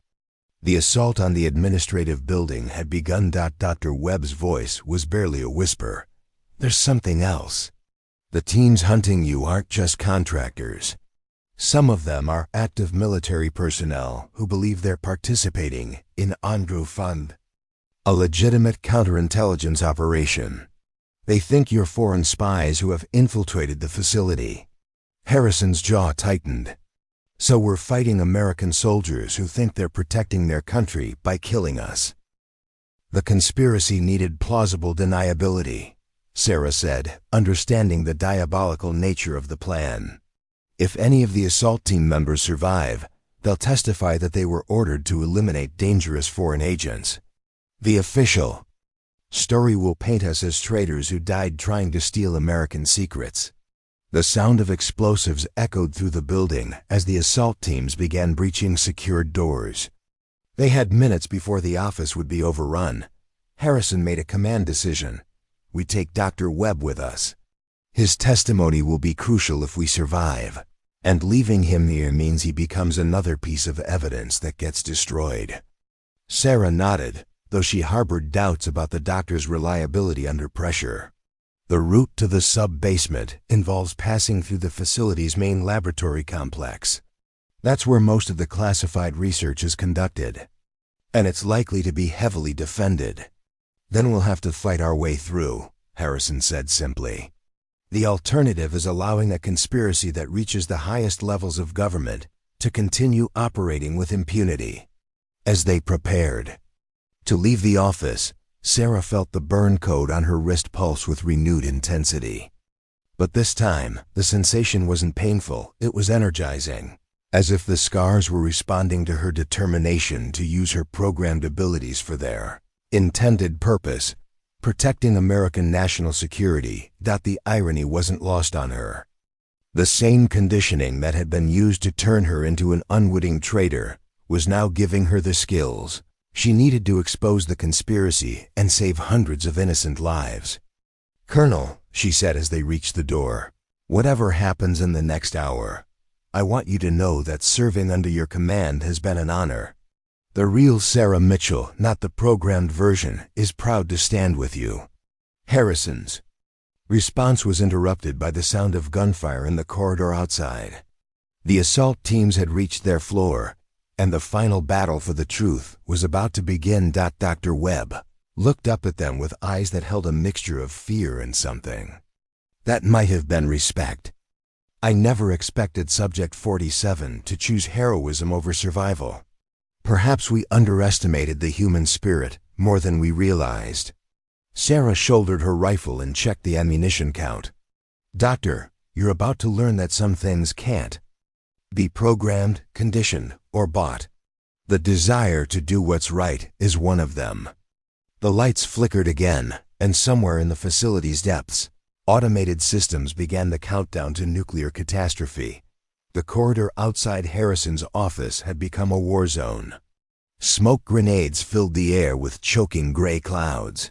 Speaker 1: The assault on the administrative building had begun. Dr. Webb's voice was barely a whisper. There's something else. The teams hunting you aren't just contractors. Some of them are active military personnel who believe they're participating in Andrew Fund, a legitimate counterintelligence operation. They think you're foreign spies who have infiltrated the facility. Harrison's jaw tightened. So we're fighting American soldiers who think they're protecting their country by killing us. The conspiracy needed plausible deniability, Sarah said, understanding the diabolical nature of the plan. If any of the assault team members survive, they'll testify that they were ordered to eliminate dangerous foreign agents. The official story will paint us as traitors who died trying to steal American secrets. The sound of explosives echoed through the building as the assault teams began breaching secured doors. They had minutes before the office would be overrun. Harrison made a command decision. We take Dr. Webb with us. His testimony will be crucial if we survive, and leaving him here means he becomes another piece of evidence that gets destroyed. Sarah nodded, though she harbored doubts about the doctor's reliability under pressure. The route to the sub-basement involves passing through the facility's main laboratory complex. That's where most of the classified research is conducted, and it's likely to be heavily defended. Then we'll have to fight our way through, Harrison said simply. The alternative is allowing a conspiracy that reaches the highest levels of government to continue operating with impunity. As they prepared to leave the office, Sarah felt the burn code on her wrist pulse with renewed intensity. But this time, the sensation wasn't painful, it was energizing, as if the scars were responding to her determination to use her programmed abilities for their intended purpose, protecting American national security. The irony wasn't lost on her. The same conditioning that had been used to turn her into an unwitting traitor was now giving her the skills she needed to expose the conspiracy and save hundreds of innocent lives. "Colonel," she said as they reached the door, "whatever happens in the next hour, I want you to know that serving under your command has been an honor. The real Sarah Mitchell, not the programmed version, is proud to stand with you." Harrison's response was interrupted by the sound of gunfire in the corridor outside. The assault teams had reached their floor, and the final battle for the truth was about to begin. Dr. Webb looked up at them with eyes that held a mixture of fear and something that might have been respect. "I never expected Subject 47 to choose heroism over survival. Perhaps we underestimated the human spirit more than we realized." Sarah shouldered her rifle and checked the ammunition count. "Doctor, you're about to learn that some things can't be programmed, conditioned, or bought. The desire to do what's right is one of them." The lights flickered again, and somewhere in the facility's depths, automated systems began the countdown to nuclear catastrophe. The corridor outside Harrison's office had become a war zone. Smoke grenades filled the air with choking gray clouds,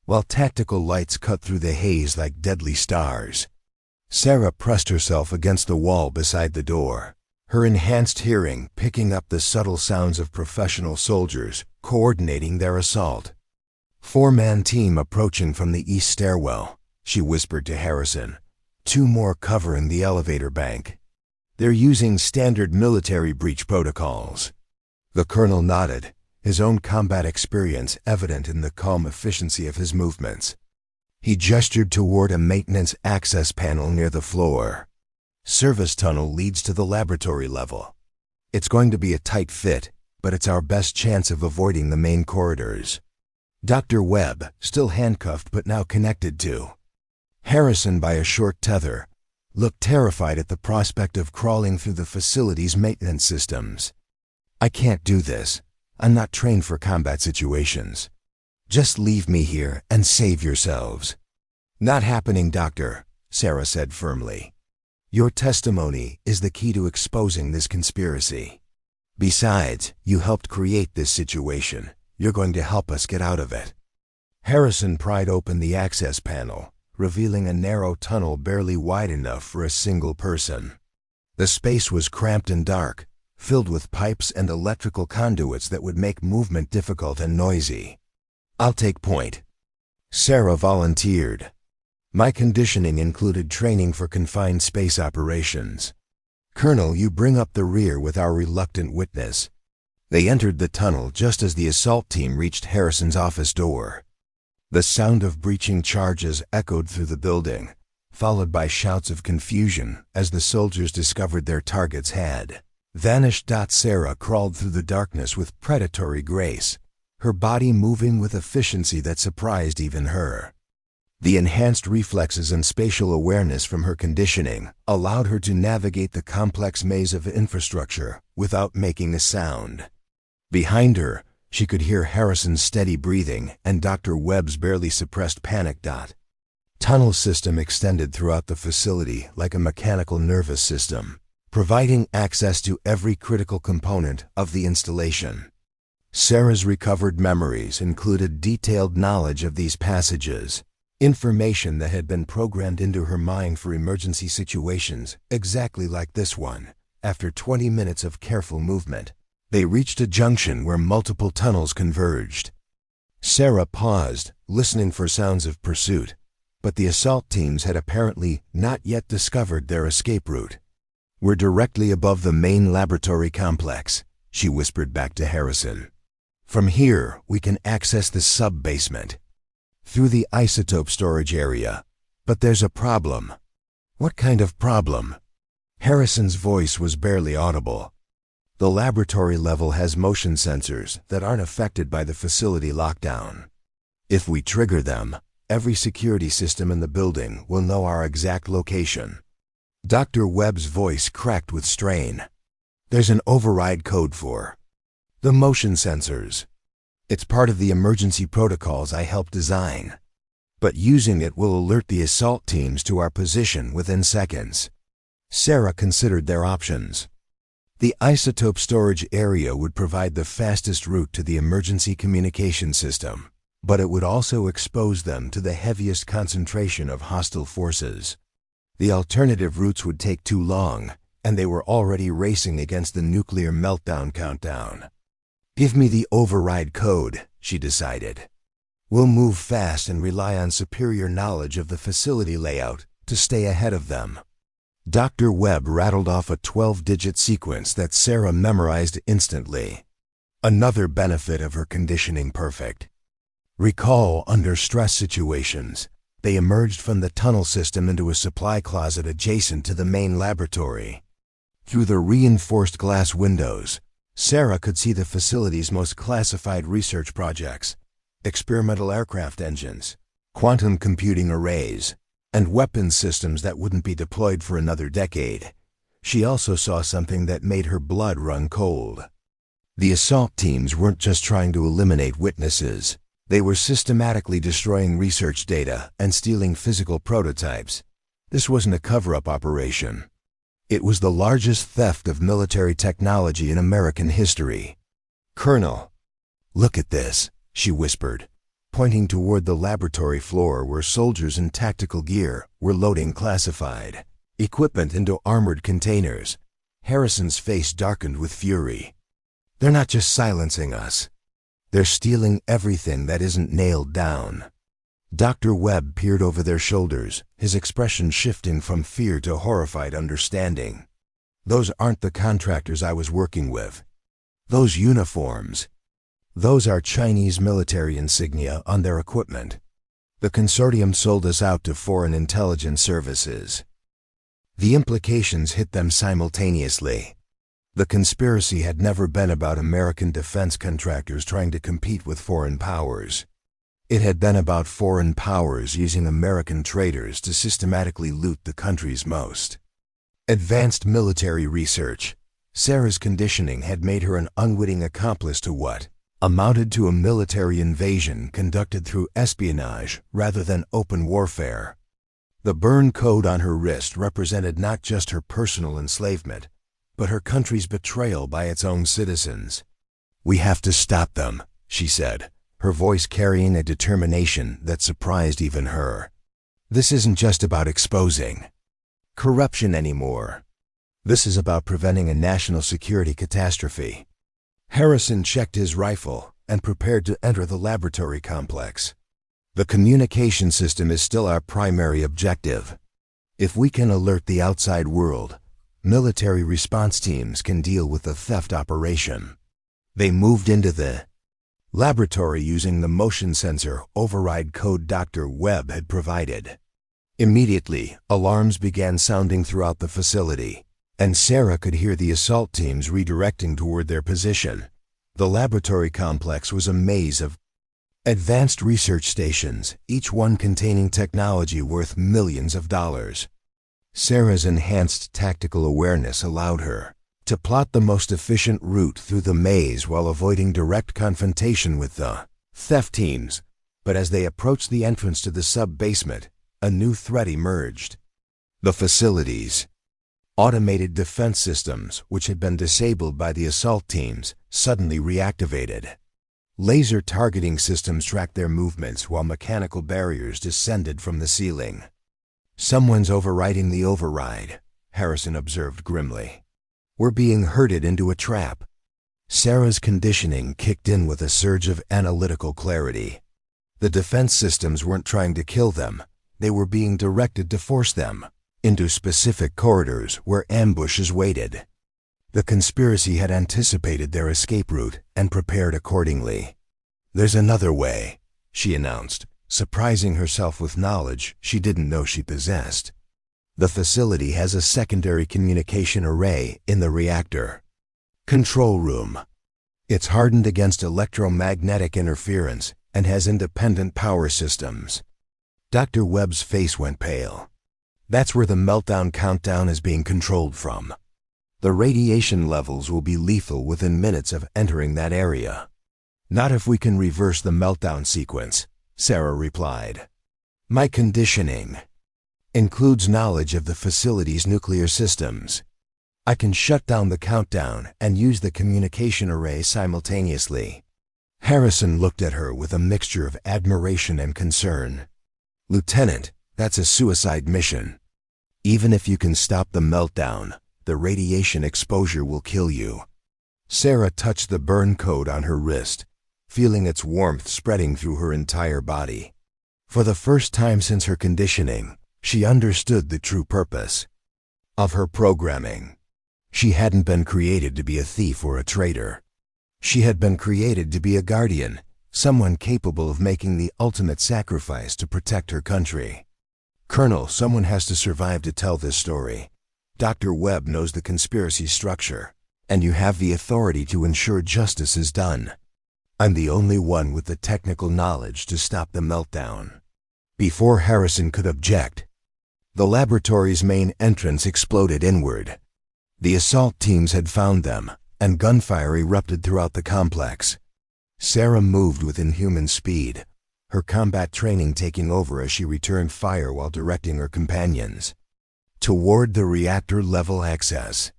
Speaker 1: while tactical lights cut through the haze like deadly stars. Sarah pressed herself against the wall beside the door, her enhanced hearing picking up the subtle sounds of professional soldiers coordinating their assault. "Four-man team approaching from the east stairwell," she whispered to Harrison. "Two more covering the elevator bank. They're using standard military breach protocols." The colonel nodded, his own combat experience evident in the calm efficiency of his movements. He gestured toward a maintenance access panel near the floor. "Service tunnel leads to the laboratory level. It's going to be a tight fit, but it's our best chance of avoiding the main corridors." Dr. Webb, still handcuffed but now connected to Harrison by a short tether, looked terrified at the prospect of crawling through the facility's maintenance systems. "I can't do this. I'm not trained for combat situations. Just leave me here and save yourselves." "Not happening, Doctor," Sarah said firmly. "Your testimony is the key to exposing this conspiracy. Besides, you helped create this situation. You're going to help us get out of it." Harrison pried open the access panel, revealing a narrow tunnel barely wide enough for a single person. The space was cramped and dark, filled with pipes and electrical conduits that would make movement difficult and noisy. "I'll take point," Sarah volunteered. "My conditioning included training for confined space operations. Colonel, you bring up the rear with our reluctant witness." They entered the tunnel just as the assault team reached Harrison's office door. The sound of breaching charges echoed through the building, followed by shouts of confusion as the soldiers discovered their targets had vanished. Sarah crawled through the darkness with predatory grace, her body moving with efficiency that surprised even her. The enhanced reflexes and spatial awareness from her conditioning allowed her to navigate the complex maze of infrastructure without making a sound. Behind her, she could hear Harrison's steady breathing and Dr. Webb's barely suppressed panic. Tunnel system extended throughout the facility like a mechanical nervous system, providing access to every critical component of the installation. Sarah's recovered memories included detailed knowledge of these passages, information that had been programmed into her mind for emergency situations exactly like this one. After 20 minutes of careful movement, they reached a junction where multiple tunnels converged. Sarah paused, listening for sounds of pursuit, but the assault teams had apparently not yet discovered their escape route. "We're directly above the main laboratory complex," she whispered back to Harrison. "From here, we can access the sub-basement. Through the isotope storage area. But there's a problem. What kind of problem? Harrison's voice was barely audible. The laboratory level has motion sensors that aren't affected by the facility lockdown. If we trigger them, every security system in the building will know our exact location. Dr. Webb's voice cracked with strain. There's an override code for the motion sensors. It's part of the emergency protocols I helped design. But using it will alert the assault teams to our position within seconds. Sarah considered their options. The isotope storage area would provide the fastest route to the emergency communication system, but it would also expose them to the heaviest concentration of hostile forces. The alternative routes would take too long, and they were already racing against the nuclear meltdown countdown. Give me the override code, she decided. We'll move fast and rely on superior knowledge of the facility layout to stay ahead of them. Dr. Webb rattled off a 12-digit sequence that Sarah memorized instantly. Another benefit of her conditioning perfect. Recall, under stress situations, they emerged from the tunnel system into a supply closet adjacent to the main laboratory. Through the reinforced glass windows, Sarah could see the facility's most classified research projects: experimental aircraft engines, quantum computing arrays, and weapons systems that wouldn't be deployed for another decade. She also saw something that made her blood run cold. The assault teams weren't just trying to eliminate witnesses. They were systematically destroying research data and stealing physical prototypes. This wasn't a cover-up operation. It was the largest theft of military technology in American history. "Colonel, look at this," she whispered, pointing toward the laboratory floor where soldiers in tactical gear were loading classified equipment into armored containers. Harrison's face darkened with fury. "They're not just silencing us. They're stealing everything that isn't nailed down." Dr. Webb peered over their shoulders, his expression shifting from fear to horrified understanding. "Those aren't the contractors I was working with. Those uniforms. Those are Chinese military insignia on their equipment. The consortium sold us out to foreign intelligence services." The implications hit them simultaneously. The conspiracy had never been about American defense contractors trying to compete with foreign powers. It had been about foreign powers using American traders to systematically loot the country's most advanced military research. Sarah's conditioning had made her an unwitting accomplice to what amounted to a military invasion conducted through espionage rather than open warfare. The burn code on her wrist represented not just her personal enslavement, but her country's betrayal by its own citizens. "We have to stop them," she said, her voice carrying a determination that surprised even her. "This isn't just about exposing corruption anymore. This is about preventing a national security catastrophe." Harrison checked his rifle and prepared to enter the laboratory complex. "The communication system is still our primary objective. If we can alert the outside world, military response teams can deal with the theft operation." They moved into the laboratory using the motion sensor override code Dr. Webb had provided. Immediately, alarms began sounding throughout the facility, and Sarah could hear the assault teams redirecting toward their position. The laboratory complex was a maze of advanced research stations, each one containing technology worth millions of dollars. Sarah's enhanced tactical awareness allowed her to plot the most efficient route through the maze while avoiding direct confrontation with the theft teams. But as they approached the entrance to the sub-basement, a new threat emerged. The facility's automated defense systems, which had been disabled by the assault teams, suddenly reactivated. Laser targeting systems tracked their movements while mechanical barriers descended from the ceiling. "Someone's overriding the override," Harrison observed grimly. "We're being herded into a trap." Sarah's conditioning kicked in with a surge of analytical clarity. The defense systems weren't trying to kill them. They were being directed to force them into specific corridors where ambushes waited. The conspiracy had anticipated their escape route and prepared accordingly. "There's another way," she announced, surprising herself with knowledge she didn't know she possessed. The facility has a secondary communication array in the reactor. Control room. It's hardened against electromagnetic interference and has independent power systems. Dr. Webb's face went pale. That's where the meltdown countdown is being controlled from. The radiation levels will be lethal within minutes of entering that area. Not if we can reverse the meltdown sequence, Sarah replied. My conditioning includes knowledge of the facility's nuclear systems. I can shut down the countdown and use the communication array simultaneously. Harrison looked at her with a mixture of admiration and concern. Lieutenant, that's a suicide mission. Even if you can stop the meltdown, the radiation exposure will kill you. Sarah touched the burn code on her wrist, feeling its warmth spreading through her entire body. For the first time since her conditioning, she understood the true purpose of her programming. She hadn't been created to be a thief or a traitor. She had been created to be a guardian, someone capable of making the ultimate sacrifice to protect her country. Colonel, someone has to survive to tell this story. Dr. Webb knows the conspiracy structure, and you have the authority to ensure justice is done. I'm the only one with the technical knowledge to stop the meltdown. Before Harrison could object, the laboratory's main entrance exploded inward. The assault teams had found them, and gunfire erupted throughout the complex. Sarah moved with inhuman speed, her combat training taking over as she returned fire while directing her companions toward the reactor-level access.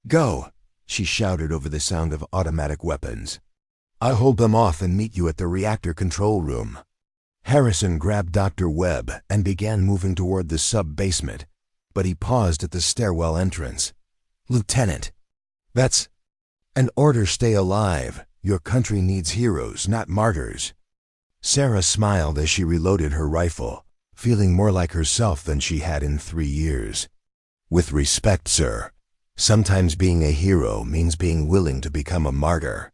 Speaker 1: Go, she shouted over the sound of automatic weapons. I'll hold them off and meet you at the reactor control room. Harrison grabbed Dr. Webb and began moving toward the sub-basement, but he paused at the stairwell entrance. Lieutenant, that's an order. Stay alive. Your country needs heroes, not martyrs. Sarah smiled as she reloaded her rifle, feeling more like herself than she had in 3 years. With respect, sir, sometimes being a hero means being willing to become a martyr.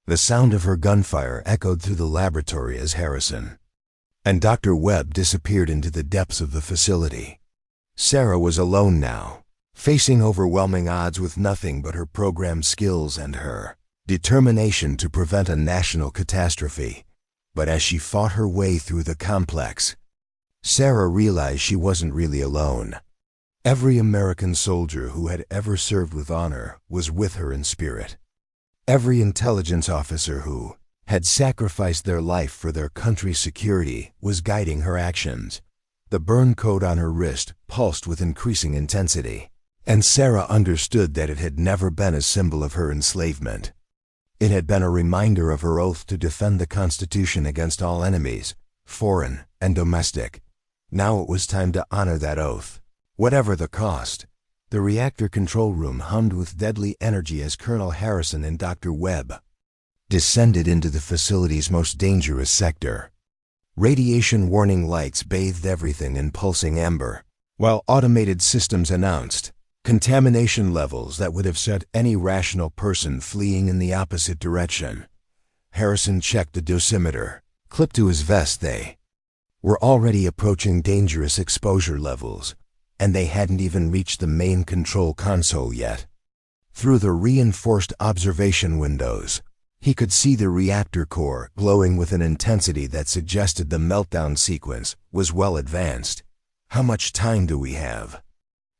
Speaker 1: The sound of her gunfire echoed through the laboratory as Harrison and Dr. Webb disappeared into the depths of the facility. Sarah was alone now, facing overwhelming odds with nothing but her programmed skills and her determination to prevent a national catastrophe. But as she fought her way through the complex, Sarah realized she wasn't really alone. Every American soldier who had ever served with honor was with her in spirit. Every intelligence officer who had sacrificed their life for their country's security was guiding her actions. The burn code on her wrist pulsed with increasing intensity, and Sarah understood that it had never been a symbol of her enslavement. It had been a reminder of her oath to defend the Constitution against all enemies, foreign and domestic. Now it was time to honor that oath, whatever the cost. The reactor control room hummed with deadly energy as Colonel Harrison and Dr. Webb descended into the facility's most dangerous sector. Radiation warning lights bathed everything in pulsing amber, while automated systems announced contamination levels that would have sent any rational person fleeing in the opposite direction. Harrison checked the dosimeter. Clipped to his vest, they were already approaching dangerous exposure levels, and they hadn't even reached the main control console yet. Through the reinforced observation windows, he could see the reactor core glowing with an intensity that suggested the meltdown sequence was well advanced. How much time do we have?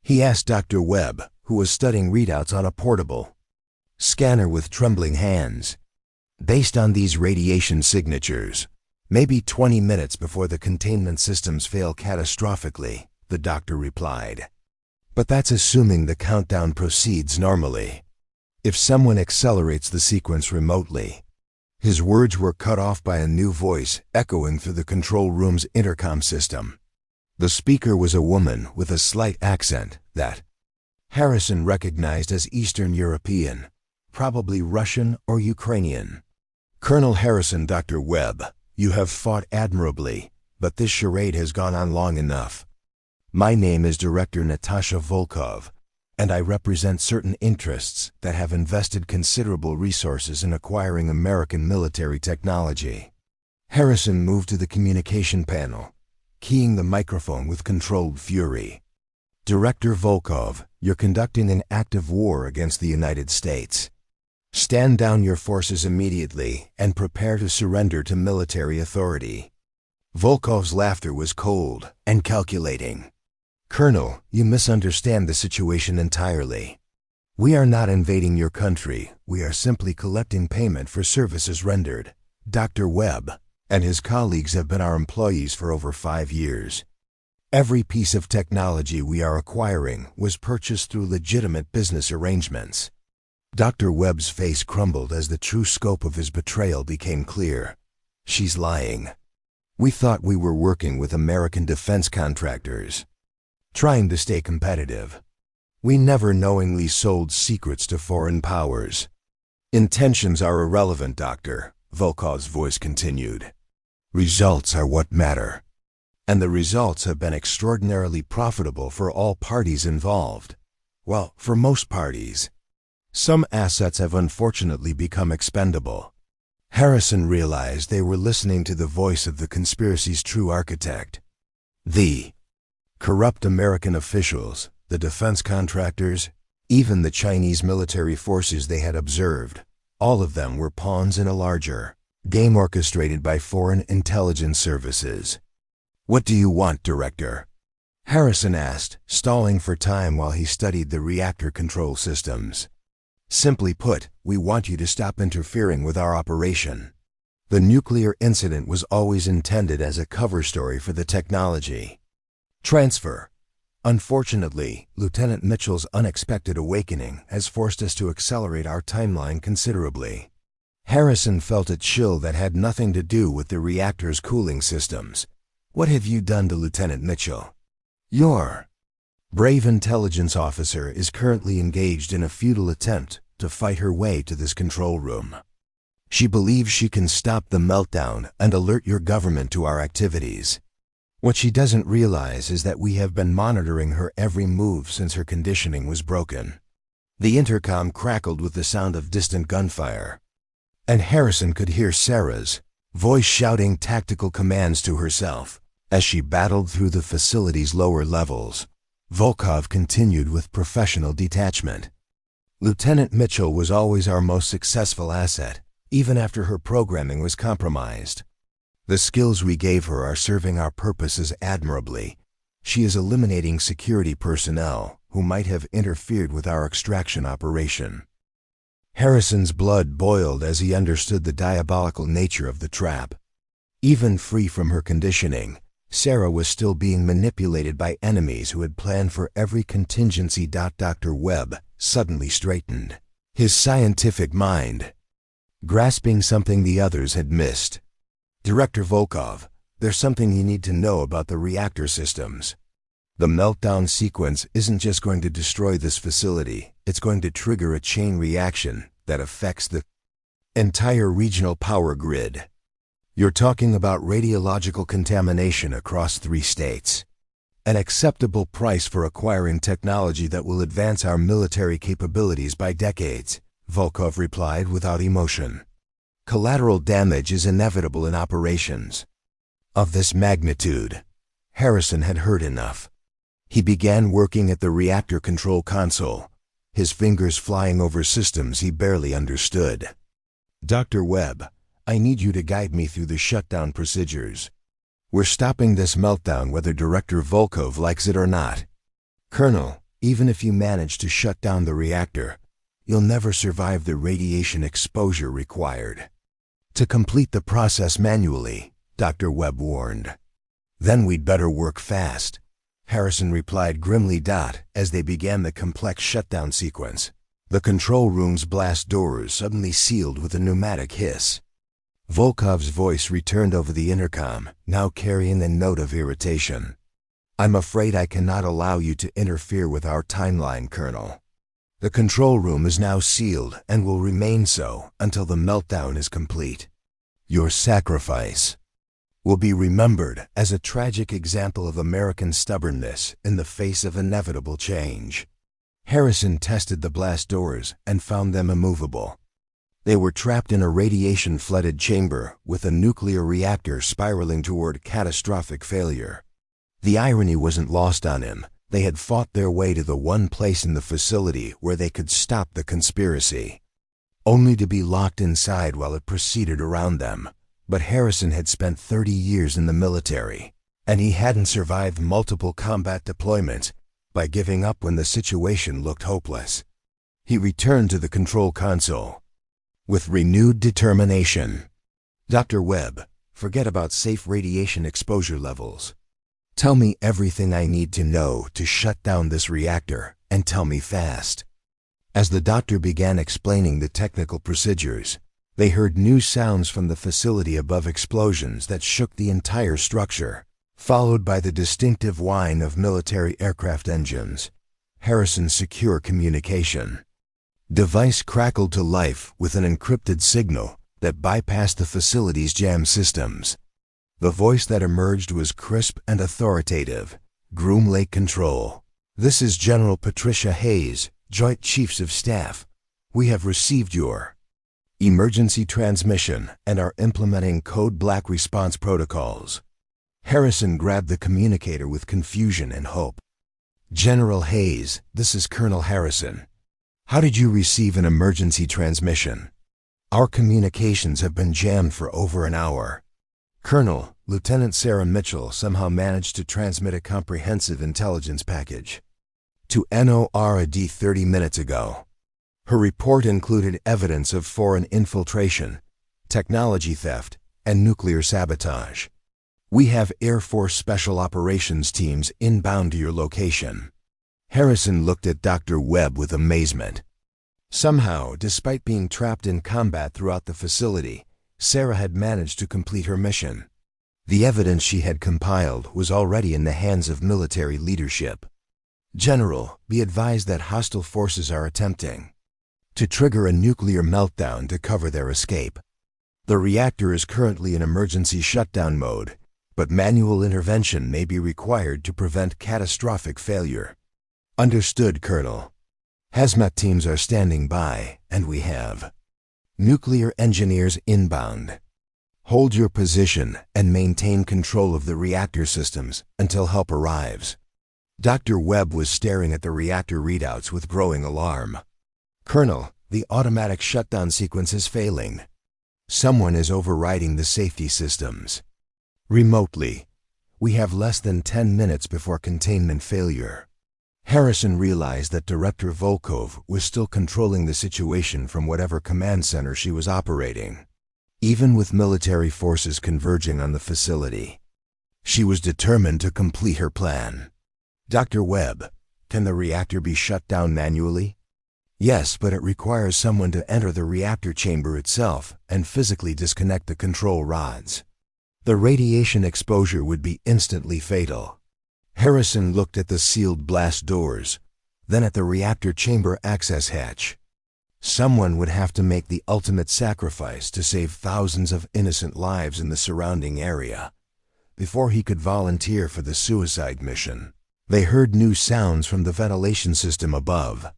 Speaker 1: He asked Dr. Webb, who was studying readouts on a portable scanner with trembling hands. Based on these radiation signatures, maybe 20 minutes before the containment systems fail catastrophically, the doctor replied. But that's assuming the countdown proceeds normally. If someone accelerates the sequence remotely. His words were cut off by a new voice echoing through the control room's intercom system. The speaker was a woman with a slight accent that Harrison recognized as Eastern European, probably Russian or Ukrainian. Colonel Harrison, Dr. Webb, you have fought admirably, but this charade has gone on long enough. My name is Director Natasha Volkov, and I represent certain interests that have invested considerable resources in acquiring American military technology. Harrison moved to the communication panel, keying the microphone with controlled fury. Director Volkov, you're conducting an active war against the United States. Stand down your forces immediately and prepare to surrender to military authority. Volkov's laughter was cold and calculating. Colonel, you misunderstand the situation entirely. We are not invading your country. We are simply collecting payment for services rendered. Dr. Webb and his colleagues have been our employees for over 5 years. Every piece of technology we are acquiring was purchased through legitimate business arrangements. Dr. Webb's face crumbled as the true scope of his betrayal became clear. She's lying. We thought we were working with American defense contractors, trying to stay competitive. We never knowingly sold secrets to foreign powers. Intentions are irrelevant, Doctor, Volkov's voice continued. Results are what matter. And the results have been extraordinarily profitable for all parties involved. Well, for most parties. Some assets have unfortunately become expendable. Harrison realized they were listening to the voice of the conspiracy's true architect. The corrupt American officials, the defense contractors, even the Chinese military forces they had observed, all of them were pawns in a larger game orchestrated by foreign intelligence services. What do you want, Director? Harrison asked, stalling for time while he studied the reactor control systems. Simply put, we want you to stop interfering with our operation. The nuclear incident was always intended as a cover story for the technology transfer. Unfortunately, Lieutenant Mitchell's unexpected awakening has forced us to accelerate our timeline considerably. Harrison felt a chill that had nothing to do with the reactor's cooling systems. What have you done to Lieutenant Mitchell? Your brave intelligence officer is currently engaged in a futile attempt to fight her way to this control room. She believes she can stop the meltdown and alert your government to our activities. What she doesn't realize is that we have been monitoring her every move since her conditioning was broken. The intercom crackled with the sound of distant gunfire, and Harrison could hear Sarah's voice shouting tactical commands to herself as she battled through the facility's lower levels. Volkov continued with professional detachment. Lieutenant Mitchell was always our most successful asset, even after her programming was compromised. The skills we gave her are serving our purposes admirably. She is eliminating security personnel who might have interfered with our extraction operation. Harrison's blood boiled as he understood the diabolical nature of the trap. Even free from her conditioning, Sarah was still being manipulated by enemies who had planned for every contingency. Dr. Webb suddenly straightened, his scientific mind grasping something the others had missed. Director Volkov, there's something you need to know about the reactor systems. The meltdown sequence isn't just going to destroy this facility, it's going to trigger a chain reaction that affects the entire regional power grid. You're talking about radiological contamination across 3 states. An acceptable price for acquiring technology that will advance our military capabilities by decades, Volkov replied without emotion. Collateral damage is inevitable in operations of this magnitude. Harrison had heard enough. He began working at the reactor control console, his fingers flying over systems he barely understood. Dr. Webb, I need you to guide me through the shutdown procedures. We're stopping this meltdown whether Director Volkov likes it or not. Colonel, even if you manage to shut down the reactor, you'll never survive the radiation exposure required to complete the process manually, Dr. Webb warned. Then we'd better work fast, Harrison replied grimly. As they began the complex shutdown sequence, the control room's blast doors suddenly sealed with a pneumatic hiss. Volkov's voice returned over the intercom, now carrying a note of irritation. I'm afraid I cannot allow you to interfere with our timeline, Colonel. The control room is now sealed and will remain so until the meltdown is complete. Your sacrifice will be remembered as a tragic example of American stubbornness in the face of inevitable change. Harrison tested the blast doors and found them immovable. They were trapped in a radiation-flooded chamber with a nuclear reactor spiraling toward catastrophic failure. The irony wasn't lost on him. They had fought their way to the one place in the facility where they could stop the conspiracy, only to be locked inside while it proceeded around them. But Harrison had spent 30 years in the military, and he hadn't survived multiple combat deployments by giving up when the situation looked hopeless. He returned to the control console with renewed determination. "Dr. Webb, forget about safe radiation exposure levels. Tell me everything I need to know to shut down this reactor, and tell me fast." As the doctor began explaining the technical procedures, they heard new sounds from the facility above, explosions that shook the entire structure, followed by the distinctive whine of military aircraft engines. Harrison's secure communication device crackled to life with an encrypted signal that bypassed the facility's jam systems. The voice that emerged was crisp and authoritative. "Groom Lake Control. This is General Patricia Hayes, Joint Chiefs of Staff. We have received your emergency transmission and are implementing Code Black response protocols." Harrison grabbed the communicator with confusion and hope. "General Hayes, this is Colonel Harrison. How did you receive an emergency transmission? Our communications have been jammed for over an hour." "Colonel, Lieutenant Sarah Mitchell somehow managed to transmit a comprehensive intelligence package to NORAD 30 minutes ago. Her report included evidence of foreign infiltration, technology theft, and nuclear sabotage. We have Air Force Special Operations teams inbound to your location." Harrison looked at Dr. Webb with amazement. Somehow, despite being trapped in combat throughout the facility, Sarah had managed to complete her mission. The evidence she had compiled was already in the hands of military leadership. "General, be advised that hostile forces are attempting to trigger a nuclear meltdown to cover their escape. The reactor is currently in emergency shutdown mode, but manual intervention may be required to prevent catastrophic failure." "Understood, Colonel. Hazmat teams are standing by, and we have nuclear engineers inbound. Hold your position and maintain control of the reactor systems until help arrives." Dr. Webb was staring at the reactor readouts with growing alarm. "Colonel, the automatic shutdown sequence is failing. Someone is overriding the safety systems remotely. We have less than 10 minutes before containment failure." Harrison realized that Director Volkov was still controlling the situation from whatever command center she was operating. Even with military forces converging on the facility, she was determined to complete her plan. "Dr. Webb, can the reactor be shut down manually?" "Yes, but it requires someone to enter the reactor chamber itself and physically disconnect the control rods. The radiation exposure would be instantly fatal." Harrison looked at the sealed blast doors, then at the reactor chamber access hatch. Someone would have to make the ultimate sacrifice to save thousands of innocent lives in the surrounding area before he could volunteer for the suicide mission. They heard new sounds from the ventilation system above.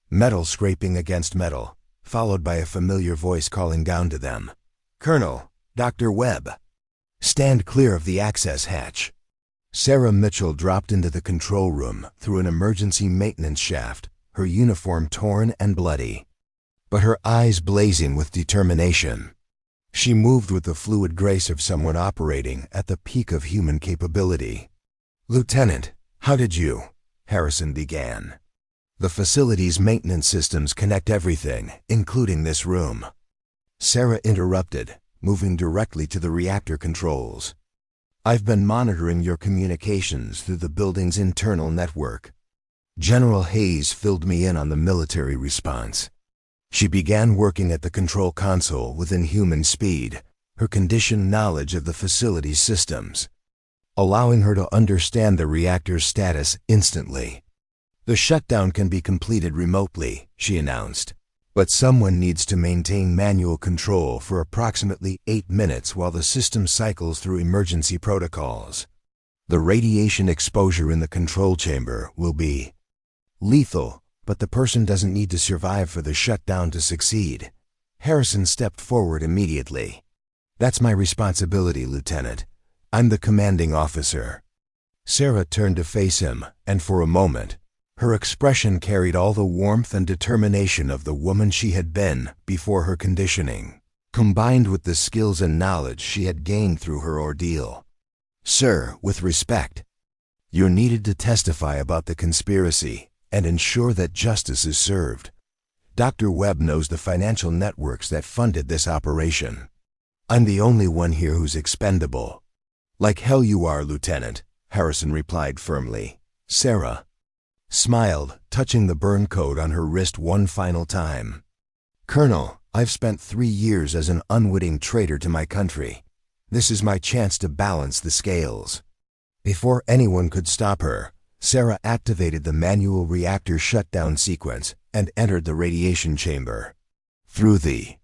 Speaker 1: Metal scraping against metal, followed by a familiar voice calling down to them. "Colonel, Dr. Webb, stand clear of the access hatch." Sarah Mitchell dropped into the control room through an emergency maintenance shaft, her uniform torn and bloody, but her eyes blazing with determination. She moved with the fluid grace of someone operating at the peak of human capability. "Lieutenant, how did you?" Harrison began. "The facility's maintenance systems connect everything, including this room." Sarah interrupted, moving directly to the reactor controls. "I've been monitoring your communications through the building's internal network. General Hayes filled me in on the military response." She began working at the control console with inhuman speed, her conditioned knowledge of the facility's systems allowing her to understand the reactor's status instantly. "The shutdown can be completed remotely," she announced, "but someone needs to maintain manual control for approximately 8 minutes while the system cycles through emergency protocols. The radiation exposure in the control chamber will be lethal, but the person doesn't need to survive for the shutdown to succeed." Harrison stepped forward immediately. "That's my responsibility, Lieutenant. I'm the commanding officer." Sarah turned to face him, and for a moment, her expression carried all the warmth and determination of the woman she had been before her conditioning, combined with the skills and knowledge she had gained through her ordeal. "Sir, with respect, you're needed to testify about the conspiracy and ensure that justice is served. Dr. Webb knows the financial networks that funded this operation. I'm the only one here who's expendable." "Like hell you are, Lieutenant," Harrison replied firmly. Sarah smiled, touching the burn coat on her wrist one final time. "Colonel, I've spent 3 years as an unwitting traitor to my country. This is my chance to balance the scales." Before anyone could stop her, Sarah activated the manual reactor shutdown sequence and entered the radiation chamber. Through the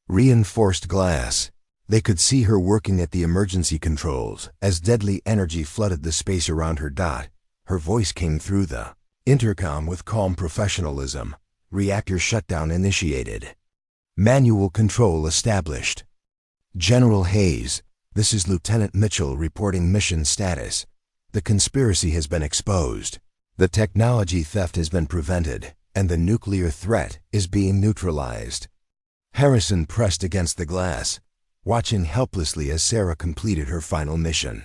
Speaker 1: reinforced glass, they could see her working at the emergency controls as deadly energy flooded the space around her. Her voice came through the intercom with calm professionalism. "Reactor shutdown initiated. Manual control established. General Hayes, this is Lieutenant Mitchell reporting mission status. The conspiracy has been exposed. The technology theft has been prevented, and the nuclear threat is being neutralized." Harrison pressed against the glass, watching helplessly as Sarah completed her final mission.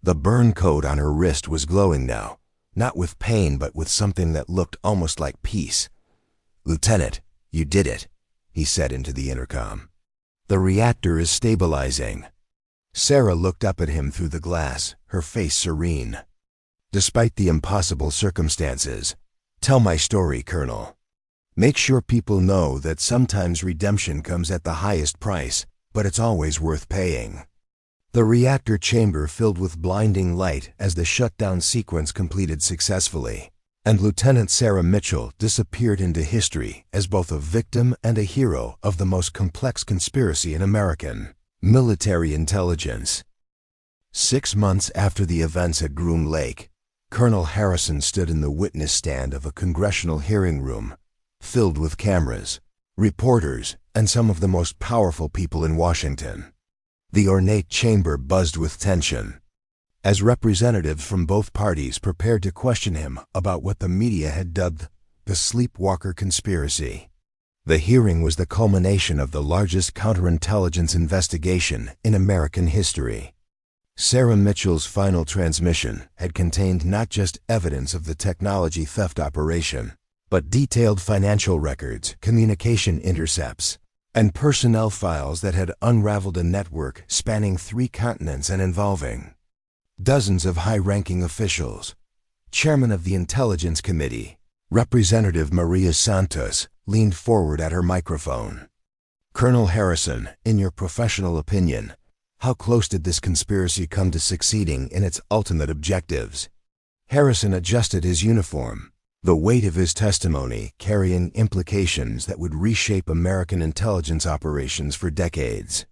Speaker 1: The burn coat on her wrist was glowing now, not with pain but with something that looked almost like peace. "Lieutenant, you did it," he said into the intercom. "The reactor is stabilizing." Sarah looked up at him through the glass, her face serene. "Despite the impossible circumstances, tell my story, Colonel. Make sure people know that sometimes redemption comes at the highest price, but it's always worth paying." The reactor chamber filled with blinding light as the shutdown sequence completed successfully, and Lieutenant Sarah Mitchell disappeared into history as both a victim and a hero of the most complex conspiracy in American military intelligence. 6 months after the events at Groom Lake, Colonel Harrison stood in the witness stand of a congressional hearing room filled with cameras, reporters, and some of the most powerful people in Washington. The ornate chamber buzzed with tension as representatives from both parties prepared to question him about what the media had dubbed the Sleepwalker Conspiracy. The hearing was the culmination of the largest counterintelligence investigation in American history. Sarah Mitchell's final transmission had contained not just evidence of the technology theft operation, but detailed financial records, communication intercepts, and personnel files that had unraveled a network spanning 3 continents and involving dozens of high-ranking officials. Chairman of the Intelligence Committee, Representative Maria Santos, leaned forward at her microphone. "Colonel Harrison, in your professional opinion, how close did this conspiracy come to succeeding in its ultimate objectives?" Harrison adjusted his uniform, the weight of his testimony carrying implications that would reshape American intelligence operations for decades.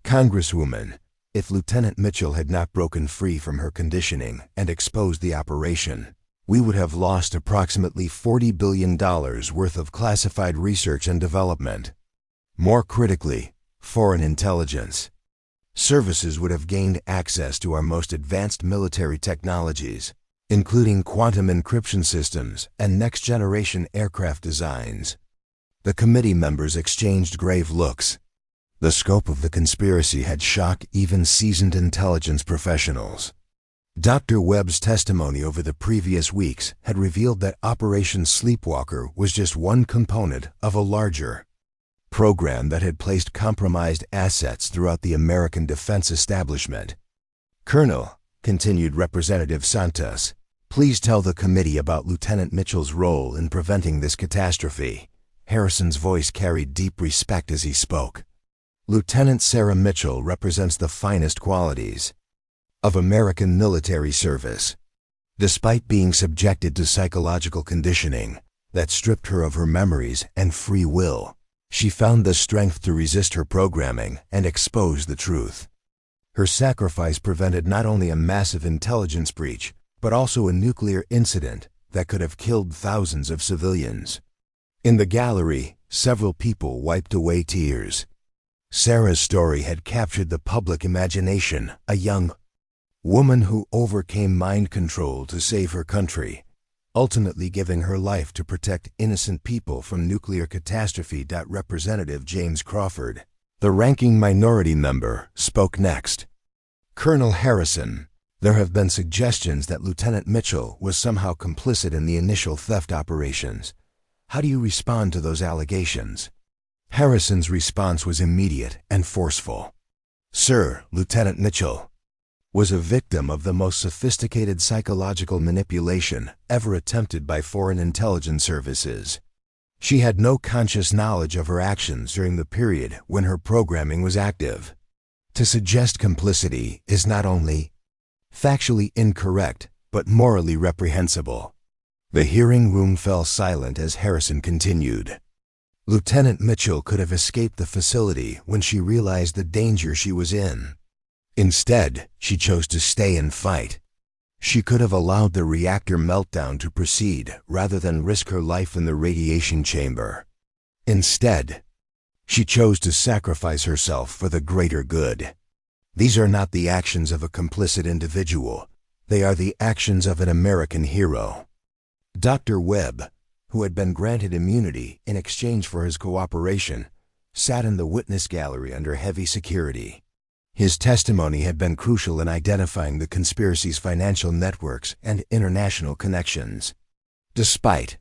Speaker 1: "Congresswoman, if Lieutenant Mitchell had not broken free from her conditioning and exposed the operation, we would have lost approximately $40 billion worth of classified research and development. More critically, foreign intelligence services would have gained access to our most advanced military technologies, including quantum encryption systems and next-generation aircraft designs." The committee members exchanged grave looks. The scope of the conspiracy had shocked even seasoned intelligence professionals. Dr. Webb's testimony over the previous weeks had revealed that Operation Sleepwalker was just one component of a larger program that had placed compromised assets throughout the American defense establishment. "Colonel," continued Representative Santos, "please tell the committee about Lieutenant Mitchell's role in preventing this catastrophe." Harrison's voice carried deep respect as he spoke. "Lieutenant Sarah Mitchell represents the finest qualities of American military service. Despite being subjected to psychological conditioning that stripped her of her memories and free will, she found the strength to resist her programming and expose the truth. Her sacrifice prevented not only a massive intelligence breach, but also a nuclear incident that could have killed thousands of civilians. In the gallery, several people wiped away tears. Sarah's story had captured the public imagination, a young woman who overcame mind control to save her country, ultimately giving her life to protect innocent people from nuclear catastrophe. Representative James Crawford, the ranking minority member, spoke next. Colonel Harrison, there have been suggestions that Lieutenant Mitchell was somehow complicit in the initial theft operations. How do you respond to those allegations? Harrison's response was immediate and forceful. Sir, Lieutenant Mitchell was a victim of the most sophisticated psychological manipulation ever attempted by foreign intelligence services. She had no conscious knowledge of her actions during the period when her programming was active. To suggest complicity is not only factually incorrect, but morally reprehensible. The hearing room fell silent as Harrison continued. Lieutenant Mitchell could have escaped the facility when she realized the danger she was in. Instead, she chose to stay and fight. She could have allowed the reactor meltdown to proceed rather than risk her life in the radiation chamber. Instead, she chose to sacrifice herself for the greater good. These are not the actions of a complicit individual. They are the actions of an American hero. Dr. Webb, who had been granted immunity in exchange for his cooperation, sat in the witness gallery under heavy security. His testimony had been crucial in identifying the conspiracy's financial networks and international connections. Despite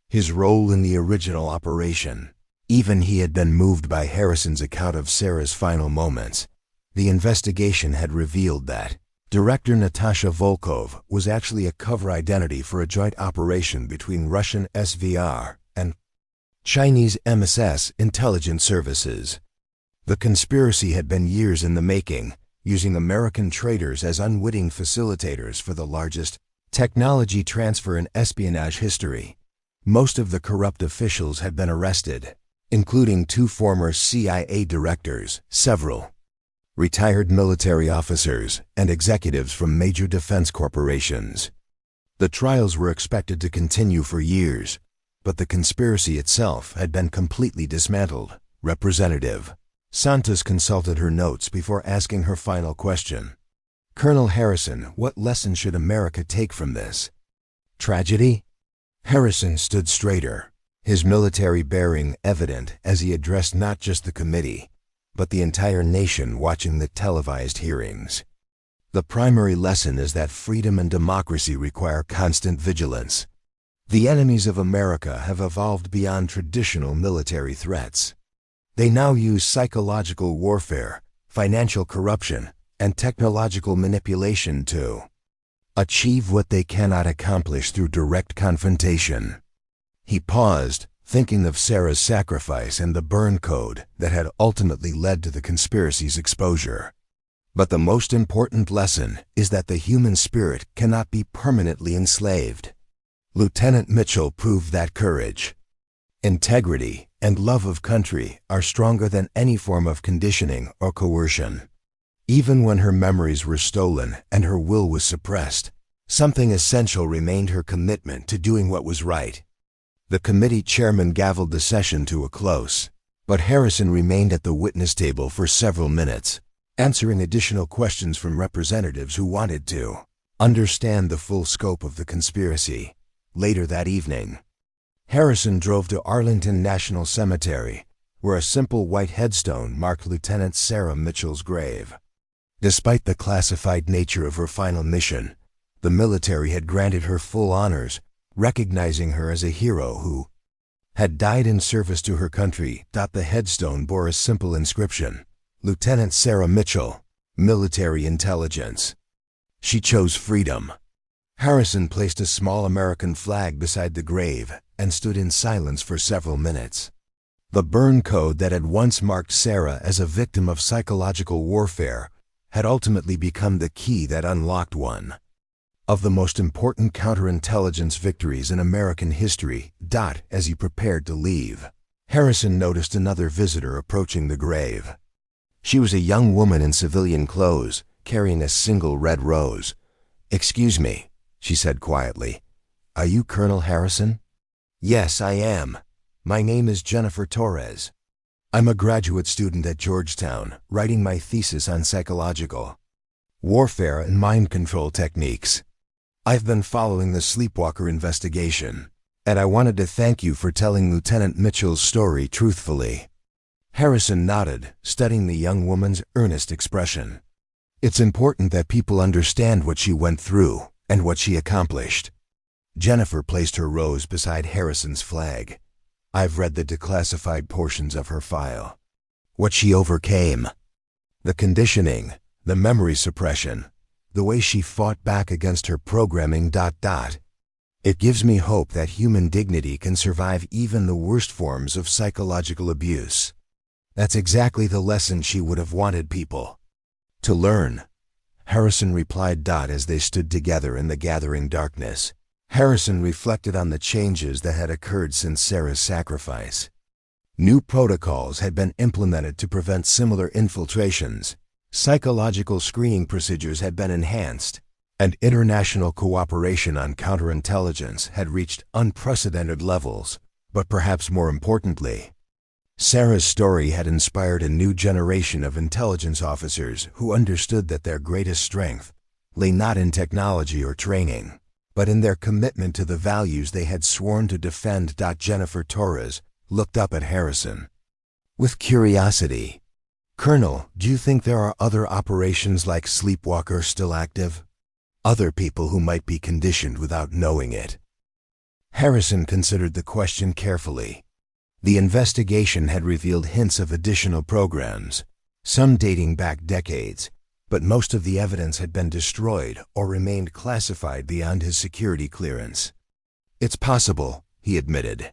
Speaker 1: his role in the original operation, even he had been moved by Harrison's account of Sarah's final moments. The investigation had revealed that Director Natasha Volkov was actually a cover identity for a joint operation between Russian SVR and Chinese MSS intelligence services. The conspiracy had been years in the making, using American traders as unwitting facilitators for the largest technology transfer in espionage history. Most of the corrupt officials had been arrested, including 2 former CIA directors, several retired military officers, and executives from major defense corporations. The trials were expected to continue for years, but the conspiracy itself had been completely dismantled. Representative Santos consulted her notes before asking her final question. Colonel Harrison, what lesson should America take from this tragedy? Harrison stood straighter, his military bearing evident as he addressed not just the committee, but the entire nation watching the televised hearings. The primary lesson is that freedom and democracy require constant vigilance. The enemies of America have evolved beyond traditional military threats. They now use psychological warfare, financial corruption, and technological manipulation to achieve what they cannot accomplish through direct confrontation. He paused, thinking of Sarah's sacrifice and the burn code that had ultimately led to the conspiracy's exposure. But the most important lesson is that the human spirit cannot be permanently enslaved. Lieutenant Mitchell proved that courage, integrity, and love of country are stronger than any form of conditioning or coercion. Even when her memories were stolen and her will was suppressed, something essential remained: her commitment to doing what was right. The committee chairman gavelled the session to a close, but Harrison remained at the witness table for several minutes, answering additional questions from representatives who wanted to understand the full scope of the conspiracy. Later that evening, Harrison drove to Arlington National Cemetery, where a simple white headstone marked Lieutenant Sarah Mitchell's grave. Despite the classified nature of her final mission, the military had granted her full honors, recognizing her as a hero who had died in service to her country. The headstone bore a simple inscription: Lieutenant Sarah Mitchell, Military Intelligence. She chose freedom. Harrison placed a small American flag beside the grave and stood in silence for several minutes. The burn code that had once marked Sarah as a victim of psychological warfare had ultimately become the key that unlocked one of the most important counterintelligence victories in American history. As he prepared to leave, Harrison noticed another visitor approaching the grave. She was a young woman in civilian clothes, carrying a single red rose. "Excuse me," she said quietly. "Are you Colonel Harrison?" "Yes, I am," My name is Jennifer Torres. I'm a graduate student at Georgetown, writing my thesis on psychological warfare and mind control techniques. I've been following the Sleepwalker investigation, and I wanted to thank you for telling Lieutenant Mitchell's story truthfully. Harrison nodded, studying the young woman's earnest expression. It's important that people understand what she went through and what she accomplished. Jennifer placed her rose beside Harrison's flag. I've read the declassified portions of her file. What she overcame. The conditioning, the memory suppression, the way she fought back against her programming. It gives me hope that human dignity can survive even the worst forms of psychological abuse. That's exactly the lesson she would have wanted people to learn. Harrison replied. As they stood together in the gathering darkness, Harrison reflected on the changes that had occurred since Sarah's sacrifice. New protocols had been implemented to prevent similar infiltrations, psychological screening procedures had been enhanced, and international cooperation on counterintelligence had reached unprecedented levels. But perhaps more importantly, Sarah's story had inspired a new generation of intelligence officers who understood that their greatest strength lay not in technology or training, but in their commitment to the values they had sworn to defend. Jennifer Torres looked up at Harrison with curiosity. Colonel, do you think there are other operations like Sleepwalker still active? Other people who might be conditioned without knowing it? Harrison considered the question carefully. The investigation had revealed hints of additional programs, some dating back decades, but most of the evidence had been destroyed or remained classified beyond his security clearance. It's possible, he admitted.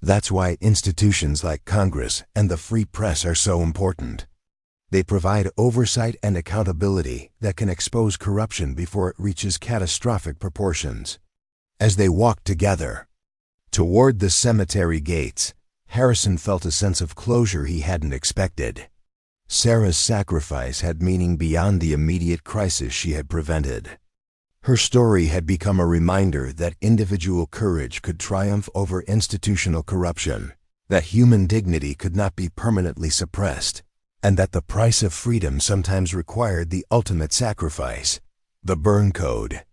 Speaker 1: That's why institutions like Congress and the free press are so important. They provide oversight and accountability that can expose corruption before it reaches catastrophic proportions. As they walked together toward the cemetery gates, Harrison felt a sense of closure he hadn't expected. Sarah's sacrifice had meaning beyond the immediate crisis she had prevented. Her story had become a reminder that individual courage could triumph over institutional corruption, that human dignity could not be permanently suppressed, and that the price of freedom sometimes required the ultimate sacrifice. The burn code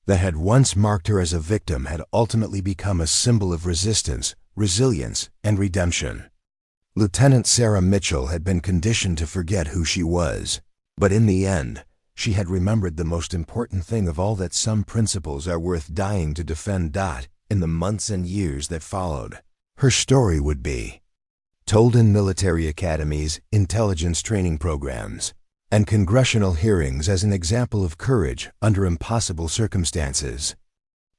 Speaker 1: that had once marked her as a victim had ultimately become a symbol of resistance, resilience, and redemption. Lieutenant Sarah Mitchell had been conditioned to forget who she was, but in the end, she had remembered the most important thing of all, that some principles are worth dying to defend. In the months and years that followed, her story would be told in military academies, intelligence training programs, and congressional hearings as an example of courage under impossible circumstances.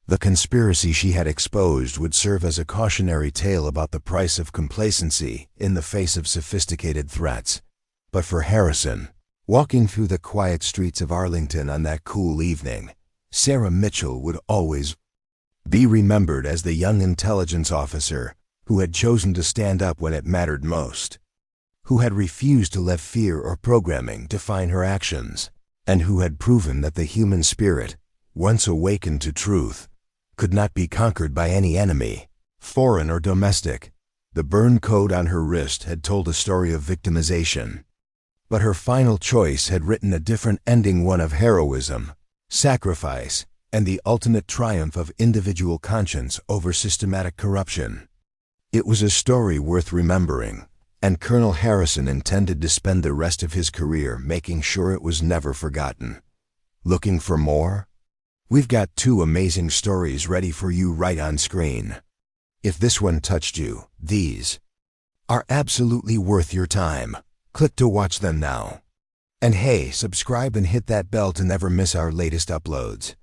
Speaker 1: The conspiracy she had exposed would serve as a cautionary tale about the price of complacency in the face of sophisticated threats. But for Harrison, walking through the quiet streets of Arlington on that cool evening, Sarah Mitchell would always be remembered as the young intelligence officer who had chosen to stand up when it mattered most, who had refused to let fear or programming define her actions, and who had proven that the human spirit, once awakened to truth, could not be conquered by any enemy, foreign or domestic. The burn code on her wrist had told a story of victimization, but her final choice had written a different ending, one of heroism, sacrifice, and the ultimate triumph of individual conscience over systematic corruption. It was a story worth remembering, and Colonel Harrison intended to spend the rest of his career making sure it was never forgotten. Looking for more? We've got 2 amazing stories ready for you right on screen. If this one touched you, these are absolutely worth your time. Click to watch them now. And hey, subscribe and hit that bell to never miss our latest uploads.